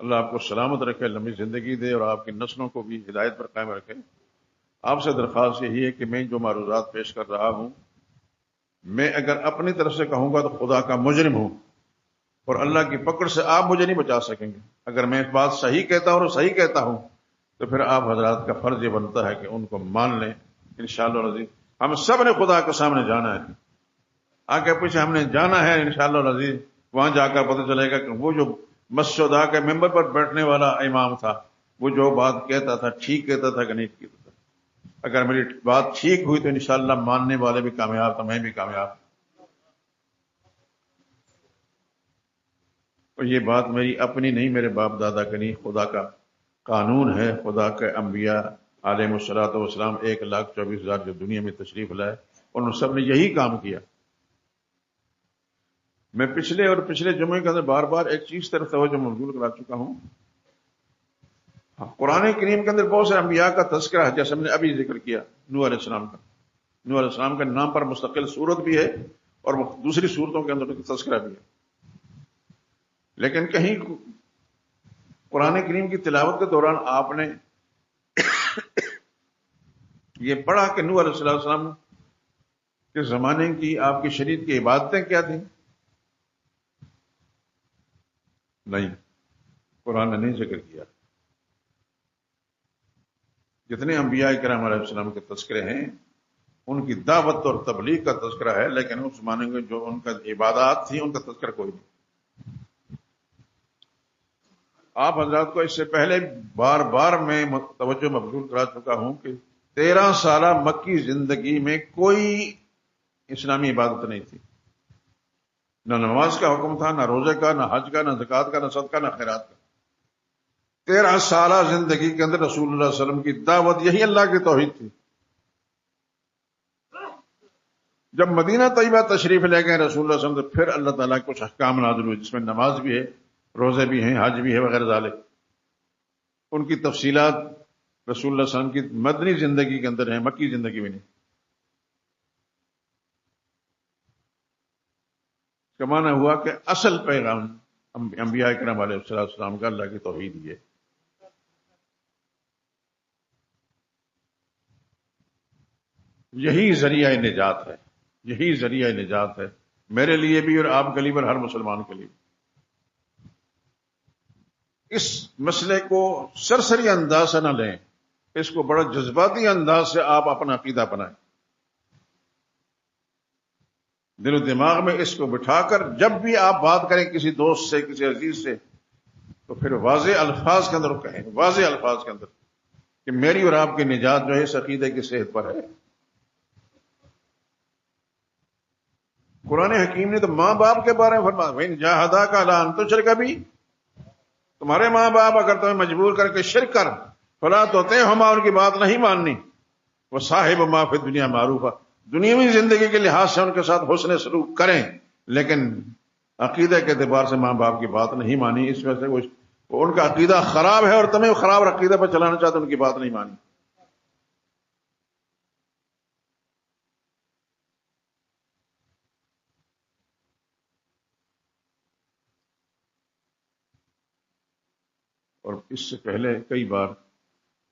اللہ آپ کو سلامت رکھے، لمبی زندگی دے، اور آپ کی نسلوں کو بھی ہدایت پر قائم رکھے. آپ سے درخواست یہی ہے کہ میں جو معروضات پیش کر رہا ہوں، میں اگر اپنی طرف سے کہوں گا تو خدا کا مجرم ہوں، اور اللہ کی پکڑ سے آپ مجھے نہیں بچا سکیں گے. اگر میں بات صحیح کہتا ہوں اور صحیح کہتا ہوں تو پھر آپ حضرات کا فرض یہ بنتا ہے کہ ان کو مان لیں. انشاءاللہ العزیز ہم سب نے خدا کے سامنے جانا ہے، آگے پیچھے ہم نے جانا ہے. انشاءاللہ العزیز وہاں جا کر پتہ چلے گا کہ وہ جو مسجد کے ممبر پر بیٹھنے والا امام تھا، وہ جو بات کہتا تھا ٹھیک کہتا تھا کہ نہیں کہتا تھا. اگر میری بات ٹھیک ہوئی تو انشاءاللہ ماننے والے بھی کامیاب، تو میں بھی کامیاب. اور یہ بات میری اپنی نہیں، میرے باپ دادا کا نہیں، خدا کا قانون ہے. خدا کے انبیاء علیہ الصلوۃ والسلام 1,24,000 جو دنیا میں تشریف لائے، انہوں سب نے یہی کام کیا. میں پچھلے جمعے کے اندر بار بار ایک چیز طرف توجہ مبذول کرا چکا ہوں. قرآن کریم کے اندر بہت سے انبیاء کا تذکرہ ہے، جیسے ہم نے ابھی ذکر کیا نوح علیہ السلام کا. نوح علیہ السلام کے نام پر مستقل سورت بھی ہے اور دوسری سورتوں کے اندر تذکرہ بھی ہے. لیکن کہیں قرآن کریم کی تلاوت کے دوران آپ نے یہ پڑھا کہ نوح علیہ السلام کے زمانے کی آپ کی شریعت کی عبادتیں کیا تھیں؟ نہیں، قرآن نے نہیں ذکر کیا. جتنے انبیاء کرام علیہ السلام کے تذکرے ہیں ان کی دعوت اور تبلیغ کا تذکرہ ہے، لیکن اس زمانے میں جو ان کا عبادات تھی ان کا تذکرہ کوئی نہیں. آپ حضرات کو اس سے پہلے بار بار میں توجہ مبذول کرا چکا ہوں کہ 13 سالہ مکی زندگی میں کوئی اسلامی عبادت نہیں تھی. نہ نماز کا حکم تھا، نہ روزے کا، نہ حج کا، نہ زکوٰۃ کا، نہ صدقہ، نہ خیرات کا. 13 سالہ زندگی کے اندر رسول اللہ صلی اللہ علیہ وسلم کی دعوت یہی اللہ کی توحید تھی. جب مدینہ طیبہ تشریف لے گئے رسول اللہ صلی اللہ علیہ وسلم تو پھر اللہ تعالیٰ کے کچھ احکام نازل ہوئے، جس میں نماز بھی ہے، روزے بھی ہیں، حج بھی ہے، وغیرہ ذالک. ان کی تفصیلات رسول اللہ صلی اللہ علیہ وسلم کی مدنی زندگی کے اندر ہیں، مکی زندگی میں نہیں. اس کا معنی ہوا کہ اصل پیغام انبیاء کرام علیہ السلام کا اللہ کی توحید یہ. یہی ذریعہ نجات ہے، یہی ذریعہ نجات ہے میرے لیے بھی اور آپ کے لیے اور ہر مسلمان کے لیے. اس مسئلے کو سرسری انداز سے نہ لیں، اس کو بڑا جذباتی انداز سے آپ اپنا عقیدہ بنائیں. دل و دماغ میں اس کو بٹھا کر جب بھی آپ بات کریں کسی دوست سے، کسی عزیز سے، تو پھر واضح الفاظ کے اندر کہیں، واضح الفاظ کے اندر کہ میری اور آپ کی نجات جو ہے اس عقیدے کی صحت پر ہے. قرآن حکیم نے تو ماں باپ کے بارے میں فرمایا بھائی جاہدا کا اعلان تو شرک بھی، تمہارے ماں باپ اگر تمہیں مجبور کر کے شرک کر فلا تو ہما ان کی بات نہیں ماننی، وہ صاحب ما فی دنیا معروف، دنیاوی زندگی کے لحاظ سے ان کے ساتھ حسن سلوک کریں، لیکن عقیدہ کے اعتبار سے ماں باپ کی بات نہیں مانی، اس وجہ سے وہ ان کا عقیدہ خراب ہے اور تمہیں خراب عقیدہ پر چلانا چاہتے ان کی بات نہیں مانی. اور اس سے پہلے کئی بار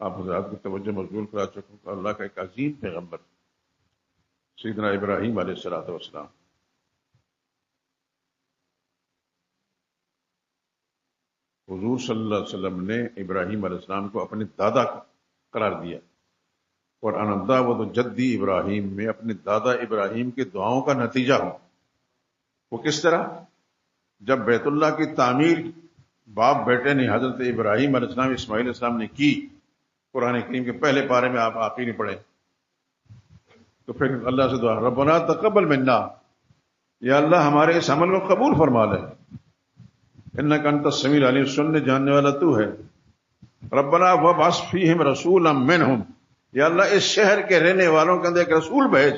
آپ حضرات کی توجہ مبذول کرا چکوں کہ اللہ کا ایک عظیم پیغمبر سیدنا ابراہیم علیہ السلام، حضور صلی اللہ علیہ وسلم نے ابراہیم علیہ السلام کو اپنے دادا قرار دیا، اور اندا و جدی ابراہیم میں اپنے دادا ابراہیم کی دعاؤں کا نتیجہ ہو. وہ کس طرح؟ جب بیت اللہ کی تعمیر باپ بیٹے نے حضرت ابراہیم علیہ السلام اسماعیل علیہ السلام نے کی، قرآن کریم کے پہلے پارے میں آپ ہی نہیں پڑھے، تو پھر اللہ سے دعا ربنا تقبل منا، یا اللہ ہمارے اس عمل کو قبول فرما لے، انک انت السمیع العلیم، سننے جاننے والا تو ہے. ربنا وابعث فیہم رسولا منہم، یا اللہ اس شہر کے رہنے والوں کے اندر ایک رسول بھیج.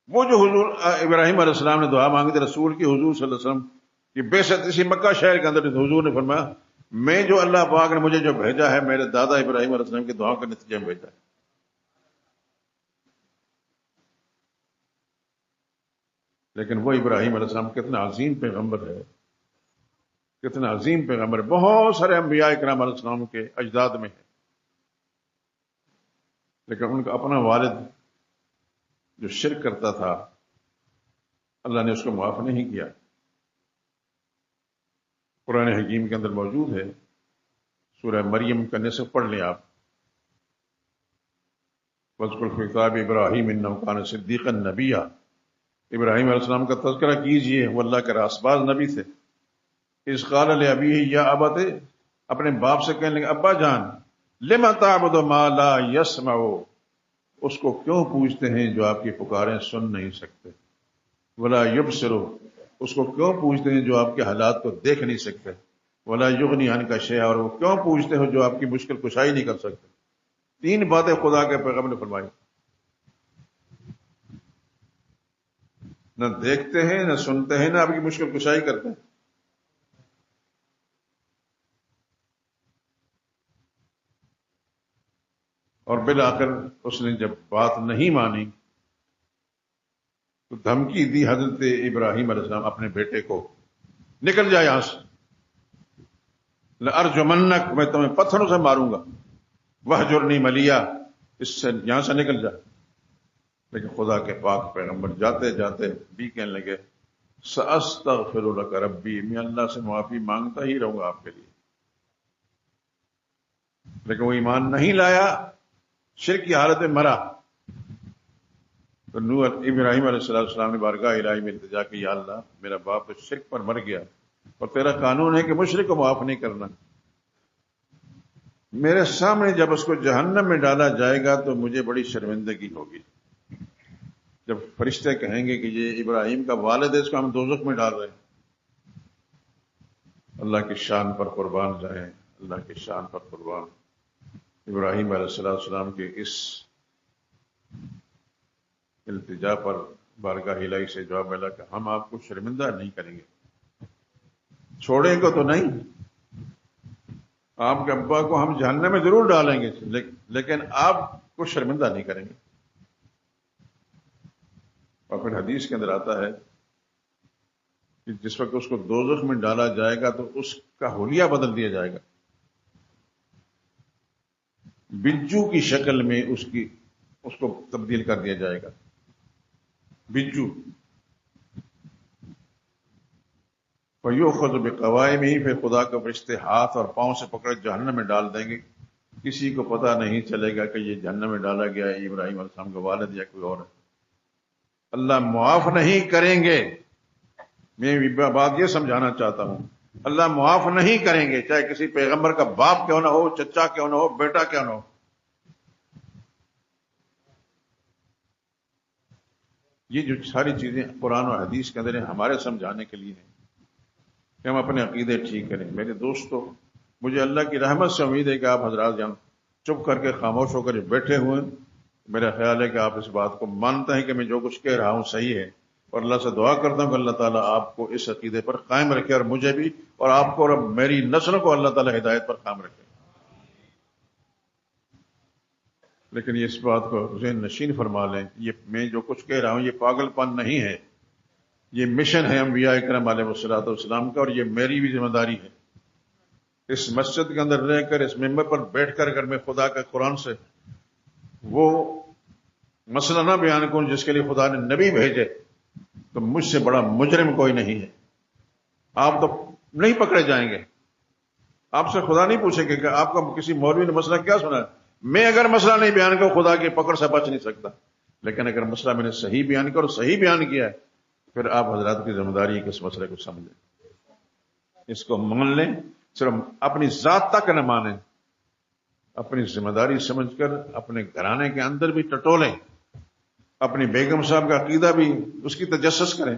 وہ جو حضور ابراہیم علیہ السلام نے دعا مانگی تھی رسول کی، حضور صلی اللہ علیہ وسلم کی بعثت اسی مکہ شہر کے اندر، حضور نے فرمایا میں جو اللہ پاک نے مجھے جو بھیجا ہے میرے دادا ابراہیم علیہ السلام کی دعاؤں کے نتیجے میں بھیجا ہے. لیکن وہ ابراہیم علیہ السلام کتنا عظیم پیغمبر ہے، کتنا عظیم پیغمبر ہے. بہت سارے انبیاء کرام علیہ السلام کے اجداد میں ہیں، لیکن ان کا اپنا والد جو شرک کرتا تھا اللہ نے اس کو معاف نہیں کیا. قرآن حکیم کے اندر موجود ہے، سورہ مریم کا نصف پڑھ لیں آپ. وَاذْكُرْ فِي كِتَابِ إِبْرَاهِيمَ إِنَّهُ كَانَ صِدِّيقًا نَبِيًّا، ابراہیم علیہ السلام کا تذکرہ کیجئے، وہ اللہ کے راست باز نبی تھے. اذ قال لأبيه یا ابت، اپنے باپ سے کہنے لگے ابا جان، لم تعبد ما لا يسمع، اس کو کیوں پوچھتے ہیں جو آپ کی پکاریں سن نہیں سکتے، ولا يبصر، اس کو کیوں پوچھتے ہیں جو آپ کے حالات کو دیکھ نہیں سکتے، ولا یغنی عنک شیئا، اور وہ کیوں پوچھتے ہو جو آپ کی مشکل کشائی نہیں کر سکتے. 3 باتیں خدا کے پیغمبر نے فرمائی، نہ دیکھتے ہیں، نہ سنتے ہیں، نہ آپ کی مشکل کشائی کرتے ہیں. اور بالآخر اس نے جب بات نہیں مانی تو دھمکی دی حضرت ابراہیم علیہ السلام اپنے بیٹے کو، نکل جا یہاں سے، لأرجمنک، میں تمہیں پتھروں سے ماروں گا، وہجرنی ملیا، اس سے یہاں سے نکل جا. لیکن خدا کے پاک پیغمبر جاتے جاتے بھی کہنے لگے سأستغفر لک ربی، میں اللہ سے معافی مانگتا ہی رہوں گا آپ کے لیے. لیکن وہ ایمان نہیں لایا، شرک کی حالت میں مرا. تو ابراہیم علیہ السلام نے بارگاہ الہی میں التجا کی، یا اللہ میرا باپ تو شرک پر مر گیا، اور تیرا قانون ہے کہ مشرک کو معاف نہیں کرنا. میرے سامنے جب اس کو جہنم میں ڈالا جائے گا تو مجھے بڑی شرمندگی ہوگی. جب فرشتے کہیں گے کہ یہ ابراہیم کا والد ہے، اس کو ہم دوزخ میں ڈال رہے ہیں. اللہ کی شان پر قربان جائیں، اللہ کی شان پر قربان. ابراہیم علیہ السلام کے اس التجا پر بارگاہ الہی سے جواب ملا کہ ہم آپ کو شرمندہ نہیں کریں گے، چھوڑیں گے تو نہیں. آپ کے ابا کو ہم جہنم میں ضرور ڈالیں گے لیکن آپ کو شرمندہ نہیں کریں گے. اور پھر حدیث کے اندر آتا ہے کہ جس وقت اس کو دوزخ میں ڈالا جائے گا تو اس کا حلیہ بدل دیا جائے گا، بجو کی شکل میں اس کو تبدیل کر دیا جائے گا. بجو فَيُؤْخَذُ بِقَوَائِمِهِ، پھر خدا کے فرشتے ہاتھ اور پاؤں سے پکڑ جہنم میں ڈال دیں گے. کسی کو پتہ نہیں چلے گا کہ یہ جہنم میں ڈالا گیا ہے ابراہیم علیہ السلام کا والد یا کوئی اور ہے. اللہ معاف نہیں کریں گے. میں بات یہ سمجھانا چاہتا ہوں، اللہ معاف نہیں کریں گے، چاہے کسی پیغمبر کا باپ کیوں نہ ہو، چچا کیوں نہ ہو، بیٹا کیوں نہ ہو. یہ جو ساری چیزیں قرآن اور حدیث کے اندر ہیں ہمارے سمجھانے کے لیے ہیں کہ ہم اپنے عقیدے ٹھیک کریں. میرے دوستو، مجھے اللہ کی رحمت سے امید ہے کہ آپ حضرات جان چپ کر کے خاموش ہو کر بیٹھے ہوئے ہیں. میرا خیال ہے کہ آپ اس بات کو مانتے ہیں کہ میں جو کچھ کہہ رہا ہوں صحیح ہے، اور اللہ سے دعا کرتا ہوں کہ اللہ تعالیٰ آپ کو اس عقیدے پر قائم رکھے، اور مجھے بھی اور آپ کو اور میری نسل کو اللہ تعالیٰ ہدایت پر قائم رکھے. لیکن اس بات کو ذہن نشین فرما لیں، یہ میں جو کچھ کہہ رہا ہوں یہ پاگل پن نہیں ہے، یہ مشن ہے انبیاء اکرام علیہ الصلوۃ والسلام کا، اور یہ میری بھی ذمہ داری ہے. اس مسجد کے اندر رہ کر، اس ممبر پر بیٹھ کر اگر میں خدا کے قرآن سے وہ مسئلہ نہ بیان کروں جس کے لیے خدا نے نبی بھیجے، تو مجھ سے بڑا مجرم کوئی نہیں ہے. آپ تو نہیں پکڑے جائیں گے. آپ سے خدا نہیں پوچھیں گے کہ آپ کا کسی مولوی نے مسئلہ کیا سنا ہے. میں اگر مسئلہ نہیں بیان کروں خدا کی پکڑ سے بچ نہیں سکتا، لیکن اگر مسئلہ میں نے صحیح بیان کیا اور صحیح بیان کیا ہے، پھر آپ حضرات کی ذمہ داری ہے کہ اس مسئلے کو سمجھیں، اس کو مان لیں. صرف اپنی ذات تک نہ مانیں، اپنی ذمہ داری سمجھ کر اپنے گھرانے کے اندر بھی ٹٹولیں، اپنی بیگم صاحب کا عقیدہ بھی اس کی تجسس کریں،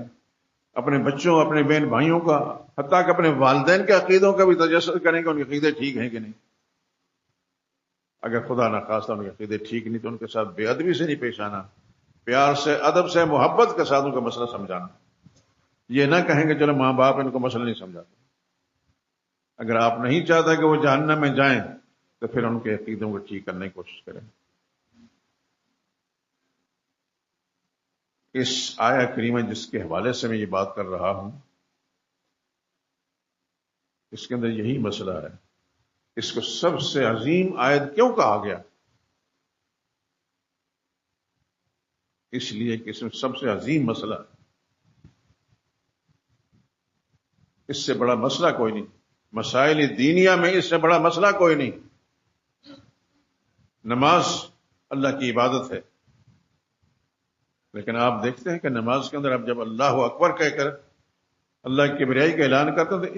اپنے بچوں، اپنے بہن بھائیوں کا، حتیٰ کہ اپنے والدین کے عقیدوں کا بھی تجسس کریں کہ ان کے عقیدے ٹھیک ہیں کہ نہیں. اگر خدا نخواستہ ان کے عقیدے ٹھیک نہیں تو ان کے ساتھ بے ادبی سے نہیں پیش آنا، پیار سے، ادب سے، محبت کے ساتھ ان کا مسئلہ سمجھانا. یہ نہ کہیں کہ چلو ماں باپ ان کو مسئلہ نہیں سمجھاتے. اگر آپ نہیں چاہتے کہ وہ جہنم میں جائیں تو پھر ان کے عقیدوں کو ٹھیک کرنے کی کوشش کریں. اس آیہ کریمہ جس کے حوالے سے میں یہ بات کر رہا ہوں، اس کے اندر یہی مسئلہ ہے. اس کو سب سے عظیم آیت کیوں کہا گیا؟ اس لیے کہ اس میں سب سے عظیم مسئلہ، اس سے بڑا مسئلہ کوئی نہیں. مسائل دینیہ میں اس سے بڑا مسئلہ کوئی نہیں. نماز اللہ کی عبادت ہے، لیکن آپ دیکھتے ہیں کہ نماز کے اندر آپ جب اللہ اکبر کہہ کر اللہ کی کبریائی کا اعلان کرتے ہیں تو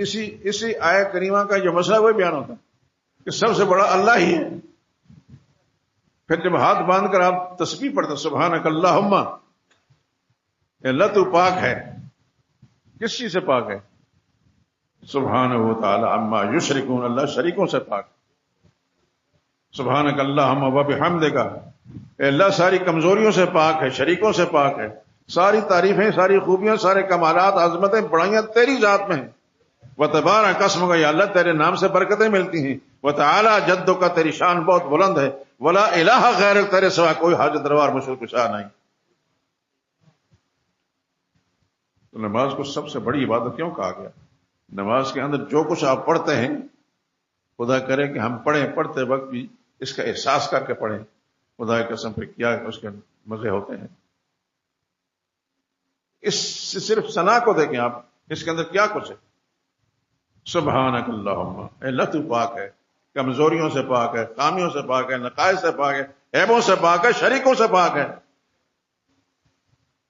اسی آیہ کریمہ کا جو مسئلہ وہ بیان ہوتا ہے کہ سب سے بڑا اللہ ہی ہے. پھر جب ہاتھ باندھ کر آپ تسبیح پڑھتے سبحانک اللہم، اللہ تو پاک ہے. کس چیز سے پاک ہے؟ سبحانہ و تعالی عما یشرکون، اللہ شریکوں سے پاک. سبحانک اللہم و بحمدک، اللہ ساری کمزوریوں سے پاک ہے، شریکوں سے پاک ہے. ساری تعریفیں، ساری خوبیاں، سارے کمالات، عظمتیں، بڑائیاں تیری ذات میں ہیں. وتبارک اسمک، یا اللہ تیرے نام سے برکتیں ملتی ہیں. وتعالی جدک، تیری شان بہت بلند ہے. ولا الہ غیرک، تیرے سوا کوئی حاجت روا مشکل کشا نہیں. تو نماز کو سب سے بڑی عبادت کیوں کہا گیا؟ نماز کے اندر جو کچھ آپ پڑھتے ہیں، خدا کرے کہ ہم پڑھیں، پڑھتے وقت بھی اس کا احساس کر کے پڑھیں. خدا کی قسم پہ کیا اس کے مزے ہوتے ہیں. اس سے صرف ثنا کو دیکھیں آپ، اس کے اندر کیا کچھ ہے. سبحانک اللہم، اللہ تو پاک ہے، کمزوریوں سے پاک ہے، خامیوں سے پاک ہے، نقائص سے پاک ہے، عیبوں سے پاک ہے، شریکوں سے پاک ہے.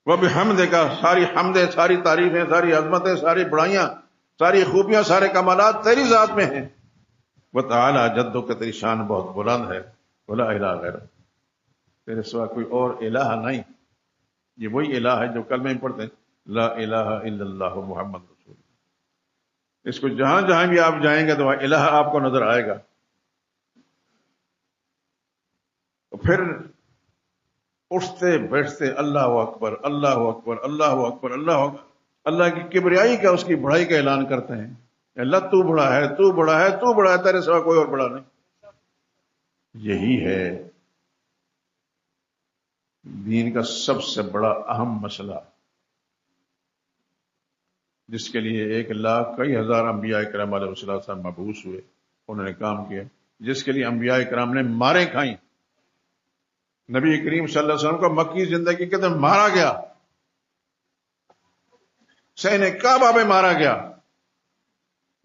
وبحمدک، ساری حمدیں، ساری تعریفیں، ساری عظمتیں، ساری بڑائیاں، ساری خوبیاں، سارے کمالات تیری ذات میں ہیں. وتعالی جدک، تیری شان بہت بلند ہے. ولا الہ غیرک، تیرے سوا کوئی اور الہ نہیں. یہ وہی الہ ہے جو کلمے میں پڑھتے ہیں، لا الہ الا اللہ محمد رسول اللہ. اس کو جہاں جہاں بھی آپ جائیں گے تو وہاں الہ آپ کو نظر آئے گا. تو پھر اٹھتے بیٹھتے اللہ اکبر، اللہ اکبر، اللہ اکبر، اللہ اکبر، اللہ کی کبریائی کا، اس کی بڑائی کا اعلان کرتے ہیں. اللہ تو بڑا ہے، تو بڑا ہے، تو بڑا ہے، تیرے سوا کوئی اور بڑا نہیں. یہی ہے دین کا سب سے بڑا اہم مسئلہ، جس کے لیے 1,00,000 کئی ہزار انبیاء کرام علیہ السلام مبعوث ہوئے، انہوں نے کام کیا، جس کے لیے انبیاء کرام نے ماریں کھائیں. نبی کریم صلی اللہ علیہ وسلم کو مکی زندگی کے اندر مارا گیا، سین کعبہ میں مارا گیا،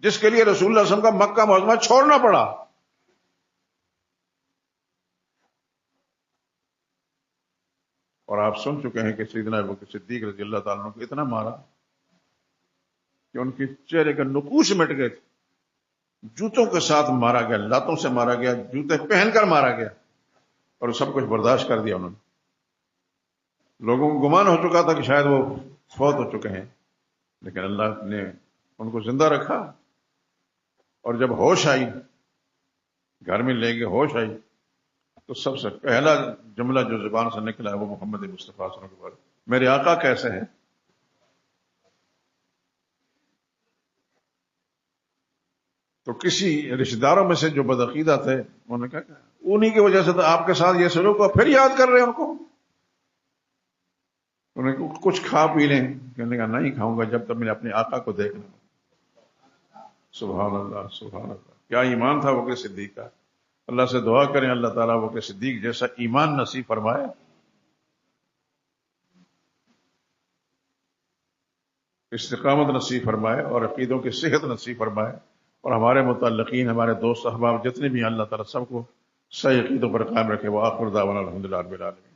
جس کے لیے رسول اللہ صلی اللہ علیہ وسلم کا مکہ معظمہ چھوڑنا پڑا. اور آپ سن چکے ہیں کہ سیدنا ابوبکر صدیق رضی اللہ تعالیٰ عنہ کو اتنا مارا کہ ان کے چہرے کا نقوش مٹ گئے تھے. جوتوں کے ساتھ مارا گیا، لاتوں سے مارا گیا، جوتے پہن کر مارا گیا، اور سب کچھ برداشت کر دیا انہوں نے. لوگوں کو گمان ہو چکا تھا کہ شاید وہ فوت ہو چکے ہیں، لیکن اللہ نے ان کو زندہ رکھا. اور جب ہوش آئی، گھر میں لے کے ہوش آئی، تو سب سے پہلا جملہ جو زبان سے نکلا ہے وہ محمد مصطفیٰ صلی اللہ علیہ وسلم کے بارے میں، میرے آقا کیسے ہیں. تو کسی رشتہ داروں میں سے جو بدعقیدہ تھے، انہوں نے کہا انہی کی وجہ سے تو آپ کے ساتھ یہ سلوک ہوا، پھر یاد کر رہے ہیں ان کو. انہوں نے کہا کچھ کھا پی لیں. کہنے کا نہیں کھاؤں گا جب تک میں نے اپنے آقا کو دیکھنا. سبحان اللہ، سبحان اللہ، کیا ایمان تھا بکر صدیق کا. اللہ سے دعا کریں اللہ تعالیٰ بکر صدیق جیسا ایمان نصیب فرمائے، استقامت نصیب فرمائے، اور عقیدوں کی صحت نصیب فرمائے، اور ہمارے متعلقین، ہمارے دوست احباب جتنے بھی ہیں، اللہ تعالیٰ سب کو صحیح عقیدوں پر قائم رکھے. وآخر دعوانا الحمدللہ رب العالمین.